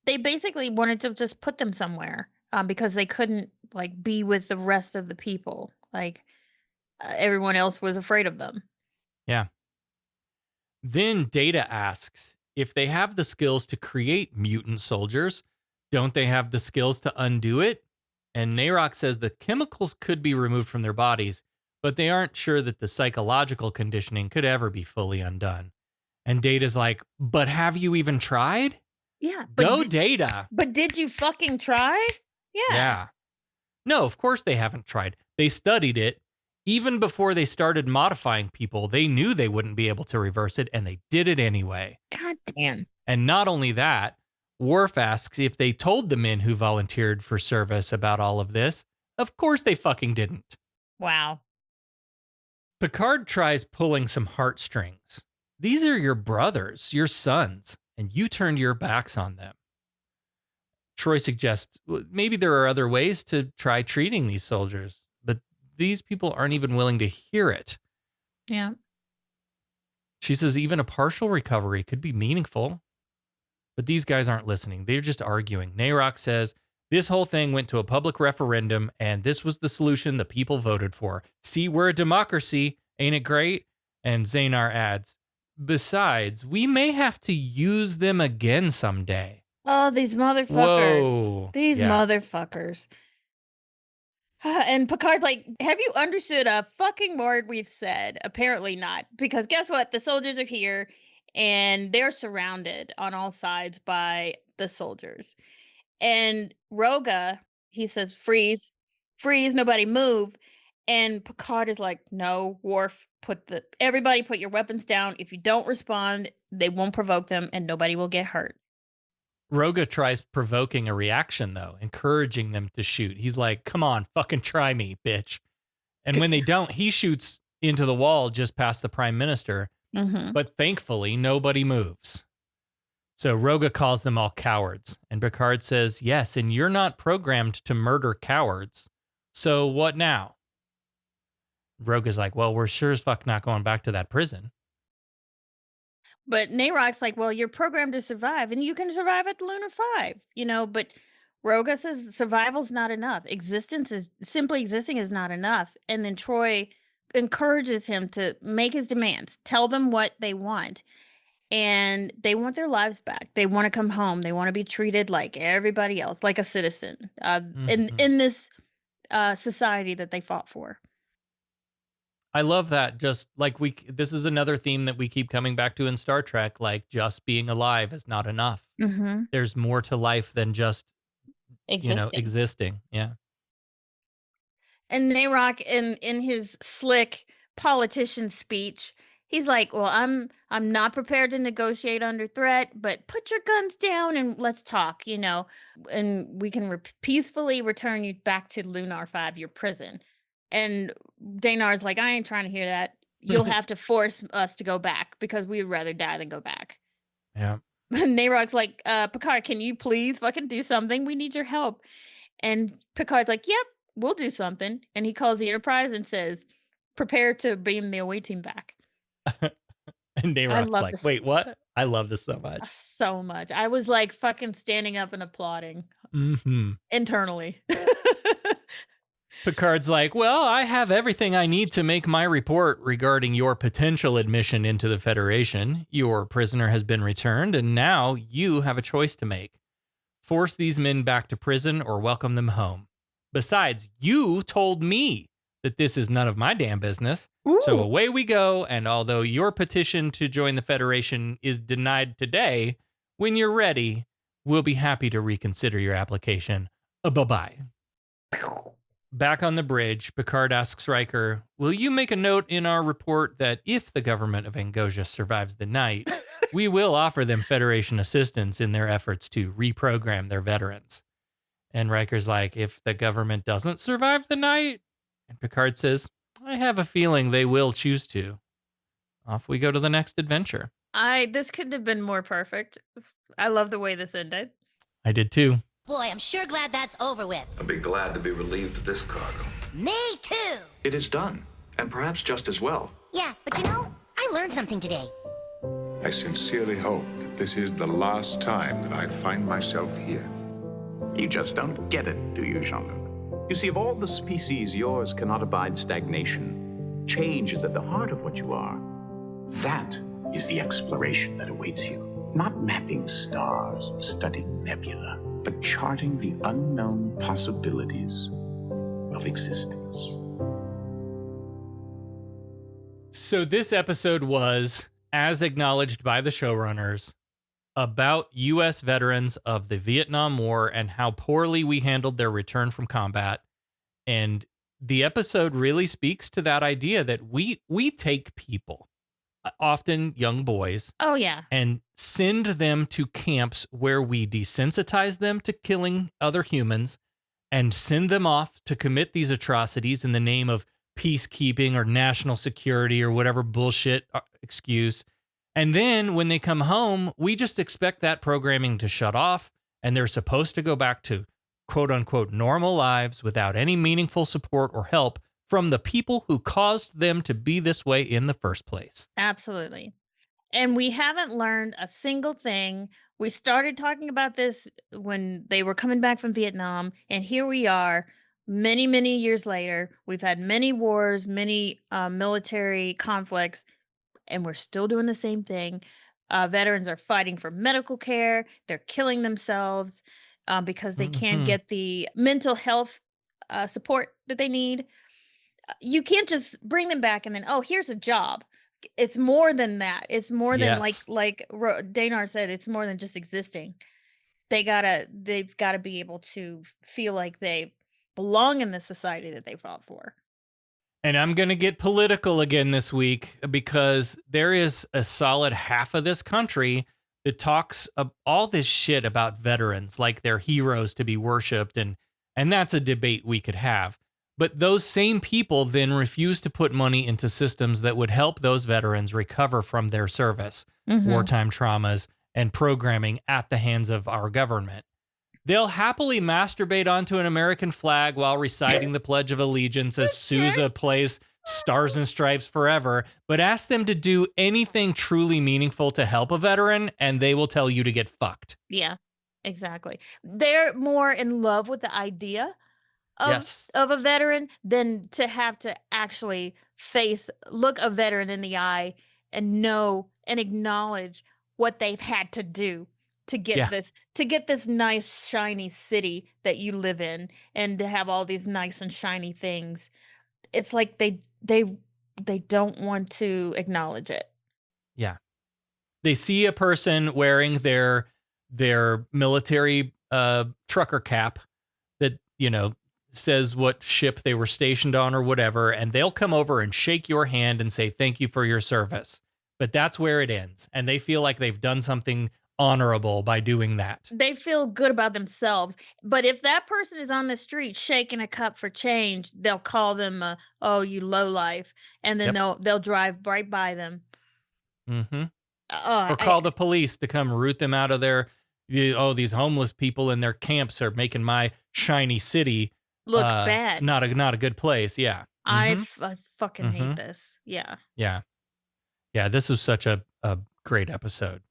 [SPEAKER 10] They basically wanted to just put them somewhere because they couldn't be with the rest of the people. Everyone else was afraid of them.
[SPEAKER 6] Yeah. Then Data asks, if they have the skills to create mutant soldiers, don't they have the skills to undo it? And Narok says the chemicals could be removed from their bodies, but they aren't sure that the psychological conditioning could ever be fully undone. And Data's like, but have you even tried?
[SPEAKER 10] Yeah.
[SPEAKER 6] Go Data.
[SPEAKER 10] But did you fucking try?
[SPEAKER 6] Yeah. No, of course they haven't tried. They studied it. Even before they started modifying people, they knew they wouldn't be able to reverse it, and they did it anyway.
[SPEAKER 10] God damn.
[SPEAKER 6] And not only that, Worf asks if they told the men who volunteered for service about all of this. Of course they fucking didn't.
[SPEAKER 10] Wow.
[SPEAKER 6] Picard tries pulling some heartstrings. These are your brothers, your sons, and you turned your backs on them. Troy suggests maybe there are other ways to try treating these soldiers, but these people aren't even willing to hear it.
[SPEAKER 10] Yeah.
[SPEAKER 6] She says even a partial recovery could be meaningful, but these guys aren't listening. They're just arguing. Narok says this whole thing went to a public referendum, and this was the solution the people voted for. See, we're a democracy. Ain't it great? And Xanar adds, besides, we may have to use them again someday.
[SPEAKER 10] Oh, these motherfuckers.
[SPEAKER 6] Whoa.
[SPEAKER 10] These motherfuckers. And Picard's like, have you understood a fucking word we've said? Apparently not. Because guess what? The soldiers are here and they're surrounded on all sides by the soldiers. And Roga, he says, freeze, nobody move. And Picard is like, no, Worf, everybody put your weapons down. If you don't respond, they won't provoke them and nobody will get hurt.
[SPEAKER 6] Roga tries provoking a reaction, though, encouraging them to shoot. He's like, come on, fucking try me, bitch. And when they don't, he shoots into the wall just past the prime minister. But thankfully, nobody moves. So Roga calls them all cowards. And Picard says, yes, and you're not programmed to murder cowards. So what now? Roga's like, well, we're sure as fuck not going back to that prison.
[SPEAKER 10] But Narok's like, well, you're programmed to survive, and you can survive at the Lunar 5, but Roga says survival's not enough. Simply existing is not enough. And then Troy encourages him to make his demands, tell them what they want. And they want their lives back. They want to come home. They want to be treated like everybody else, like a citizen in this society that they fought for.
[SPEAKER 6] I love that. Just like this is another theme that we keep coming back to in Star Trek. Like, just being alive is not enough.
[SPEAKER 10] Mm-hmm.
[SPEAKER 6] There's more to life than just, existing. Yeah.
[SPEAKER 10] And Nayrock in his slick politician speech, he's like, "Well, I'm not prepared to negotiate under threat, but put your guns down and let's talk, and we can peacefully return you back to Lunar 5, your prison." And Daynar's like, "I ain't trying to hear that. You'll have to force us to go back because we would rather die than go back."
[SPEAKER 6] Yeah.
[SPEAKER 10] Nayrock's like, "Picard, can you please fucking do something? We need your help." And Picard's like, "Yep, we'll do something." And he calls the Enterprise and says, "Prepare to beam the away team back."
[SPEAKER 6] And Nayrock's like,
[SPEAKER 10] this.
[SPEAKER 6] wait, what? I love this so much.
[SPEAKER 10] So much. I was like fucking standing up and applauding internally.
[SPEAKER 6] Picard's like, "Well, I have everything I need to make my report regarding your potential admission into the Federation. Your prisoner has been returned, and now you have a choice to make. Force these men back to prison or welcome them home. Besides, you told me that this is none of my damn business. Ooh. So away we go, and although your petition to join the Federation is denied today, when you're ready, we'll be happy to reconsider your application. Bye-bye." Back on the bridge, Picard asks Riker, "Will you make a note in our report that if the government of Angosia survives the night, we will offer them Federation assistance in their efforts to reprogram their veterans?" And Riker's like, "If the government doesn't survive the night?" And Picard says, "I have a feeling they will choose to." Off we go to the next adventure.
[SPEAKER 10] This couldn't have been more perfect. I love the way this ended.
[SPEAKER 6] I did too.
[SPEAKER 14] Boy, I'm sure glad that's over with.
[SPEAKER 8] I'd be glad to be relieved of this cargo.
[SPEAKER 14] Me too.
[SPEAKER 11] It is done, and perhaps just as well.
[SPEAKER 14] Yeah, but I learned something today.
[SPEAKER 8] I sincerely hope that this is the last time that I find myself here.
[SPEAKER 9] You just don't get it, do you, Jean-Luc? You see, of all the species, yours cannot abide stagnation. Change is at the heart of what you are. That is the exploration that awaits you. Not mapping stars, studying nebula, but charting the unknown possibilities of existence.
[SPEAKER 6] So this episode was, as acknowledged by the showrunners, about U.S. veterans of the Vietnam War and how poorly we handled their return from combat. And the episode really speaks to that idea that we take people, often young boys.
[SPEAKER 10] Oh, yeah.
[SPEAKER 6] And send them to camps where we desensitize them to killing other humans and send them off to commit these atrocities in the name of peacekeeping or national security or whatever bullshit excuse. And then when they come home, we just expect that programming to shut off and they're supposed to go back to quote unquote normal lives without any meaningful support or help from the people who caused them to be this way in the first place.
[SPEAKER 10] Absolutely. And we haven't learned a single thing. We started talking about this when they were coming back from Vietnam, and here we are many, many years later. We've had many wars, many military conflicts, and we're still doing the same thing. Veterans are fighting for medical care. They're killing themselves because they can't get the mental health support that they need. You can't just bring them back and then, oh, here's a job. It's more than that. It's more than like Daynar said, it's more than just existing. They've gotta be able to feel like they belong in the society that they fought for.
[SPEAKER 6] And I'm going to get political again this week because there is a solid half of this country that talks all this shit about veterans like they're heroes to be worshipped. And that's a debate we could have. But those same people then refuse to put money into systems that would help those veterans recover from their service, wartime traumas, and programming at the hands of our government. They'll happily masturbate onto an American flag while reciting the Pledge of Allegiance as Sousa plays Stars and Stripes Forever, but ask them to do anything truly meaningful to help a veteran, and they will tell you to get fucked.
[SPEAKER 10] Yeah, exactly. They're more in love with the idea of a veteran than to have to actually look a veteran in the eye and know and acknowledge what they've had to do to get this nice shiny city that you live in and to have all these nice and shiny things. It's like they they don't want to acknowledge it.
[SPEAKER 6] Yeah. They see a person wearing their military trucker cap that, says what ship they were stationed on or whatever, and they'll come over and shake your hand and say thank you for your service. But that's where it ends, and they feel like they've done something honorable by doing that.
[SPEAKER 10] They feel good about themselves. But if that person is on the street shaking a cup for change, they'll call them, "Oh, you lowlife," and then they'll drive right by them.
[SPEAKER 6] Mm-hmm. Or call the police to come root them out of their. These homeless people in their camps are making my shiny city
[SPEAKER 10] look bad.
[SPEAKER 6] Not a good place. Yeah. Mm-hmm.
[SPEAKER 10] I fucking hate this. Yeah.
[SPEAKER 6] Yeah. Yeah. This was such a great episode.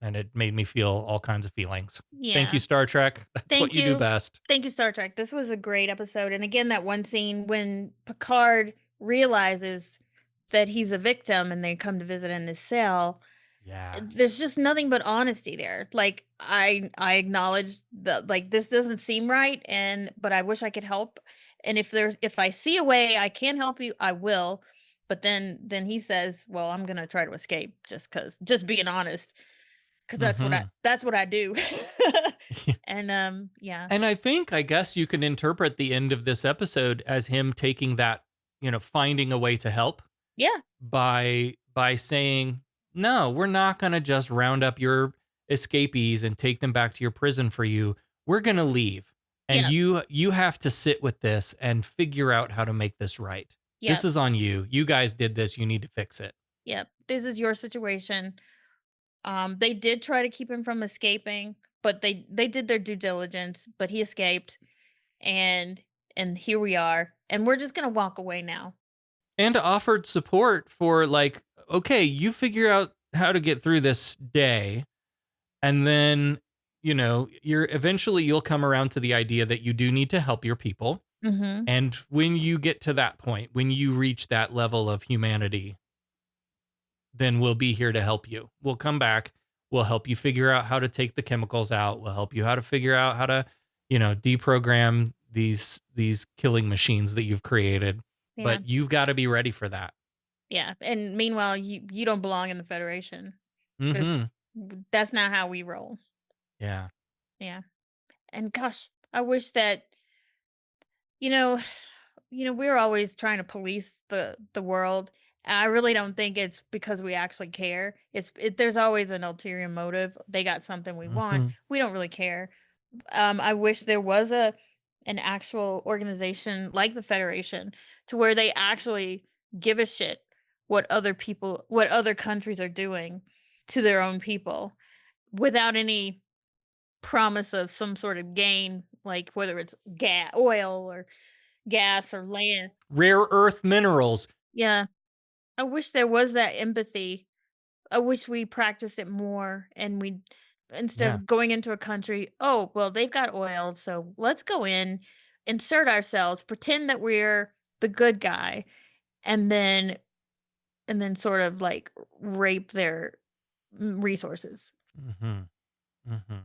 [SPEAKER 6] And it made me feel all kinds of feelings.
[SPEAKER 10] Yeah.
[SPEAKER 6] Thank you, Star Trek. That's what you do best.
[SPEAKER 10] Thank you, Star Trek. This was a great episode. And again, that one scene when Picard realizes that he's a victim and they come to visit in his cell.
[SPEAKER 6] Yeah.
[SPEAKER 10] There's just nothing but honesty there. Like I acknowledge that like this doesn't seem right but I wish I could help. And if I see a way I can help you, I will. But then he says, well, I'm going to try to escape just being honest. Cause that's what I do. And yeah.
[SPEAKER 6] And I guess you can interpret the end of this episode as him taking that, finding a way to help.
[SPEAKER 10] Yeah.
[SPEAKER 6] By saying, no, we're not going to just round up your escapees and take them back to your prison for you. We're going to leave. And you have to sit with this and figure out how to make this right. Yep. This is on you. You guys did this. You need to fix it.
[SPEAKER 10] Yep. This is your situation. They did try to keep him from escaping, but they did their due diligence, but he escaped and here we are. And we're just going to walk away now.
[SPEAKER 6] And offered support for like, okay, you figure out how to get through this day. And then, you'll come around to the idea that you do need to help your people.
[SPEAKER 10] Mm-hmm.
[SPEAKER 6] And when you get to that point, when you reach that level of humanity, then we'll be here to help you. We'll come back. We'll help you figure out how to take the chemicals out. We'll help you how to figure out how to, deprogram these killing machines that you've created. Yeah. But you've got to be ready for that.
[SPEAKER 10] Yeah. And meanwhile, you don't belong in the Federation.
[SPEAKER 6] Mm-hmm.
[SPEAKER 10] That's not how we roll.
[SPEAKER 6] Yeah.
[SPEAKER 10] Yeah. And gosh, I wish that, we're always trying to police the world. I really don't think it's because we actually care. There's always an ulterior motive. They got something we want. We don't really care. I wish there was an actual organization like the Federation to where they actually give a shit what other countries are doing to their own people without any promise of some sort of gain, like whether it's oil or gas or land.
[SPEAKER 6] Rare earth minerals.
[SPEAKER 10] Yeah. I wish there was that empathy. I wish we practiced it more and instead of going into a country, oh, well, they've got oil, so let's go in, insert ourselves, pretend that we're the good guy, and then sort of like rape their resources.
[SPEAKER 6] Mm-hmm. Mm-hmm.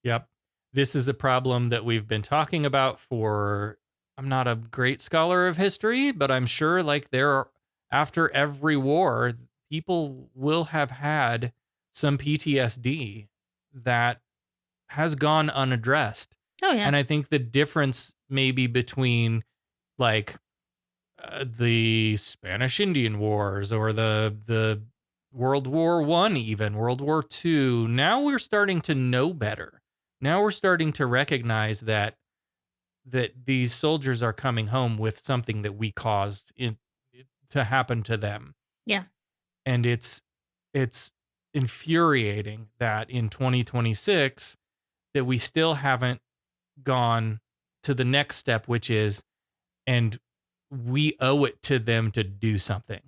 [SPEAKER 6] Yep. This is a problem that we've been talking about I'm not a great scholar of history, but I'm sure after every war, people will have had some PTSD that has gone unaddressed.
[SPEAKER 10] Oh, yeah.
[SPEAKER 6] And I think the difference maybe between the Spanish Indian Wars or the World War I, even World War II, now we're starting to know better. Now we're starting to recognize that these soldiers are coming home with something that we caused to happen to them.
[SPEAKER 10] Yeah.
[SPEAKER 6] And it's infuriating that in 2026 that we still haven't gone to the next step, which is, and we owe it to them to do something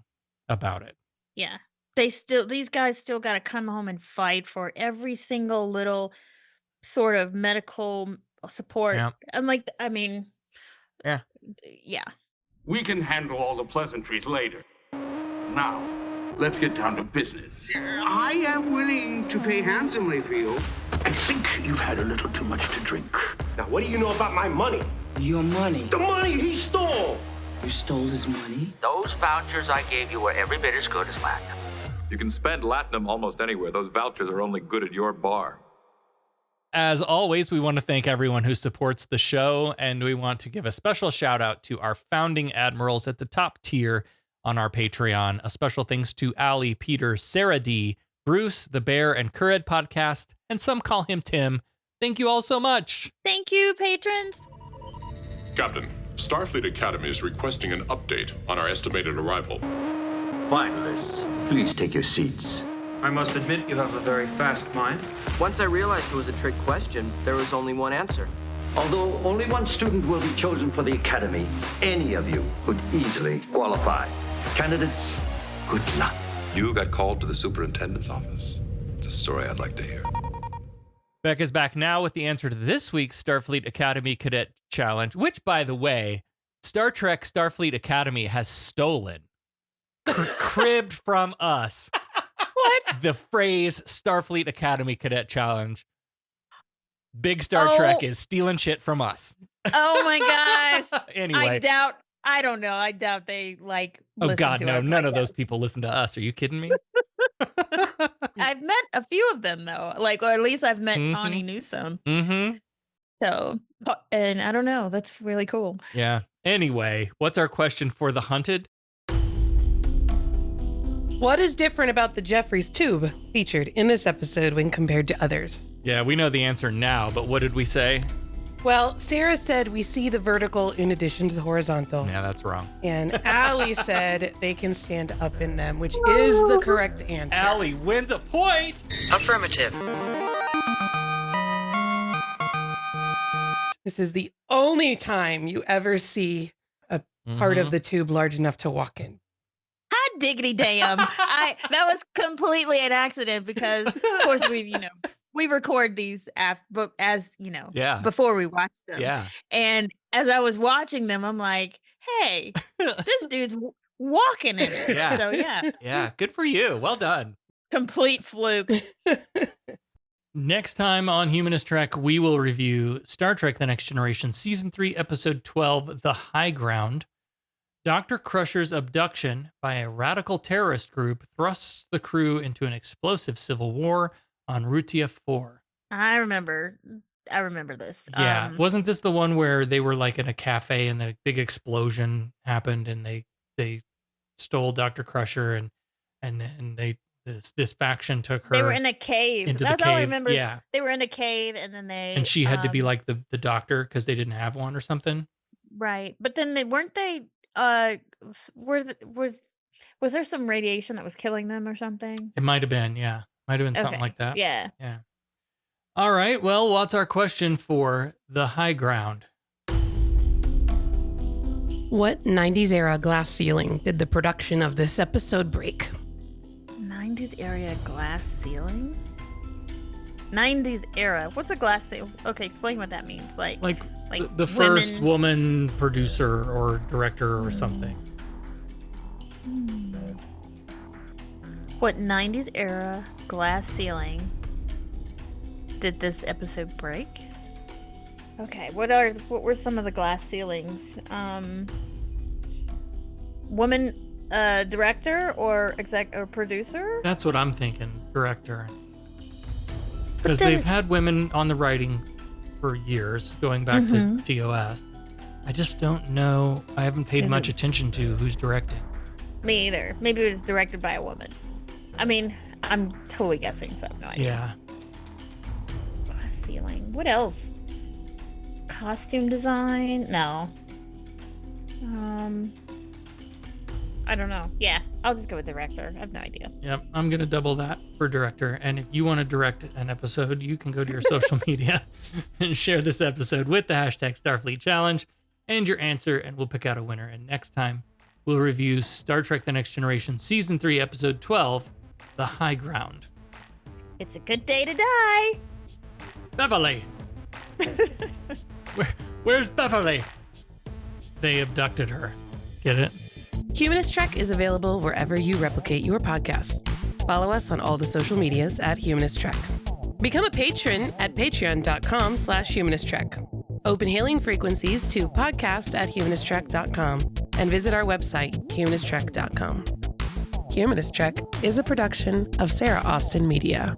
[SPEAKER 6] about it.
[SPEAKER 10] Yeah. These guys still got to come home and fight for every single little sort of medical support.
[SPEAKER 6] Yeah.
[SPEAKER 10] Yeah.
[SPEAKER 15] We can handle all the pleasantries later. Now, let's get down to business.
[SPEAKER 16] I am willing to pay handsomely for you.
[SPEAKER 9] I think you've had a little too much to drink.
[SPEAKER 15] Now, what do you know about my money?
[SPEAKER 16] Your money?
[SPEAKER 15] The money he stole!
[SPEAKER 12] You stole his money?
[SPEAKER 1] Those vouchers I gave you were every bit as good as Latinum.
[SPEAKER 8] You can spend Latinum almost anywhere. Those vouchers are only good at your bar.
[SPEAKER 6] As always, we want to thank everyone who supports the show, and we want to give a special shout out to our founding admirals at the top tier on our Patreon. A special thanks to Ali, Peter, Sarah D, Bruce, the Bear and Currid podcast, and some call him Tim. Thank you all so much.
[SPEAKER 10] Thank you, patrons.
[SPEAKER 17] Captain, Starfleet Academy is requesting an update on our estimated arrival.
[SPEAKER 1] Finalists, please take your seats.
[SPEAKER 18] I must admit you have a very fast mind.
[SPEAKER 1] Once I realized it was a trick question, there was only one answer.
[SPEAKER 19] Although only one student will be chosen for the Academy, any of you could easily qualify. Candidates, good luck.
[SPEAKER 20] You got called to the superintendent's office. It's a story I'd like to hear.
[SPEAKER 6] Beck is back now with the answer to this week's Starfleet Academy Cadet Challenge, which, by the way, Star Trek Starfleet Academy has stolen, cribbed from us.
[SPEAKER 10] What?
[SPEAKER 6] The phrase Starfleet Academy Cadet Challenge. Big Star Trek is stealing shit from us.
[SPEAKER 10] Oh my gosh.
[SPEAKER 6] Anyway.
[SPEAKER 10] I don't know. I doubt they
[SPEAKER 6] Oh God,
[SPEAKER 10] to
[SPEAKER 6] no,
[SPEAKER 10] our
[SPEAKER 6] none of
[SPEAKER 10] podcast.
[SPEAKER 6] those people listen to us. Are you kidding me?
[SPEAKER 10] I've met a few of them though. Or at least I've met Tawny Newsome.
[SPEAKER 6] Mm-hmm.
[SPEAKER 10] So, and I don't know. That's really cool.
[SPEAKER 6] Yeah. Anyway, what's our question for the hunted?
[SPEAKER 19] What is different about the Jeffries tube featured in this episode when compared to others?
[SPEAKER 6] Yeah, we know the answer now, but what did we say?
[SPEAKER 19] Well, Sarah said we see the vertical in addition to the horizontal.
[SPEAKER 6] Yeah, that's wrong.
[SPEAKER 19] And Allie said they can stand up in them, which is the correct answer.
[SPEAKER 6] Allie wins a point.
[SPEAKER 12] Affirmative.
[SPEAKER 19] This is the only time you ever see a part of the tube large enough to walk in.
[SPEAKER 10] Hot diggity damn. That was completely an accident because of course we record these before we watch them.
[SPEAKER 6] Yeah.
[SPEAKER 10] And as I was watching them, I'm like, hey, this dude's walking in it.
[SPEAKER 6] Yeah.
[SPEAKER 10] So yeah.
[SPEAKER 6] Yeah, good for you. Well done.
[SPEAKER 10] Complete fluke.
[SPEAKER 6] Next time on Humanist Trek, we will review Star Trek The Next Generation, Season 3, Episode 12, The High Ground. Dr. Crusher's abduction by a radical terrorist group thrusts the crew into an explosive civil war on Rutia 4.
[SPEAKER 10] I remember this.
[SPEAKER 6] Yeah. Wasn't this the one where they were in a cafe and the big explosion happened and they stole Dr. Crusher and this faction took her.
[SPEAKER 10] They were in a cave. That's all I remember.
[SPEAKER 6] Yeah.
[SPEAKER 10] They were in a cave and
[SPEAKER 6] she had to be like the doctor because they didn't have one or something.
[SPEAKER 10] Right. But then was there some radiation that was killing them or something?
[SPEAKER 6] It might have been, yeah. Might have been something like that.
[SPEAKER 10] Yeah.
[SPEAKER 6] Yeah. All right. Well, what's our question for The High Ground?
[SPEAKER 19] What 90s era glass ceiling did the production of this episode break?
[SPEAKER 10] 90s era glass ceiling? 90s era. What's a glass ceiling? Okay, explain what that means. Like
[SPEAKER 6] the first woman producer or director or something.
[SPEAKER 10] What 90s era glass ceiling did this episode break? Okay, what were some of the glass ceilings? Woman director or exec or producer?
[SPEAKER 6] That's what I'm thinking, director. Because they've had women on the writing for years, going back to TOS. I just don't know. I haven't paid much attention to who's directing.
[SPEAKER 10] Me either. Maybe it was directed by a woman. I mean, I'm totally guessing, so I have no idea.
[SPEAKER 6] Yeah.
[SPEAKER 10] Glass ceiling. What else? Costume design? No. I don't know. Yeah, I'll just go with director. I have no idea.
[SPEAKER 6] Yep, I'm going to double that for director. And if you want to direct an episode, you can go to your social media and share this episode with the hashtag Starfleet Challenge and your answer, and we'll pick out a winner. And next time, we'll review Star Trek The Next Generation, Season 3, Episode 12, The High Ground.
[SPEAKER 10] It's a good day to die.
[SPEAKER 6] Beverly! Where's Beverly? They abducted her. Get it?
[SPEAKER 19] Humanist Trek is available wherever you replicate your podcasts. Follow us on all the social medias at Humanist Trek. Become a patron at patreon.com/humanisttrek. Open hailing frequencies to podcast@humanisttrek.com and visit our website, humanisttrek.com. Humanist Trek is a production of Sarah Austin Media.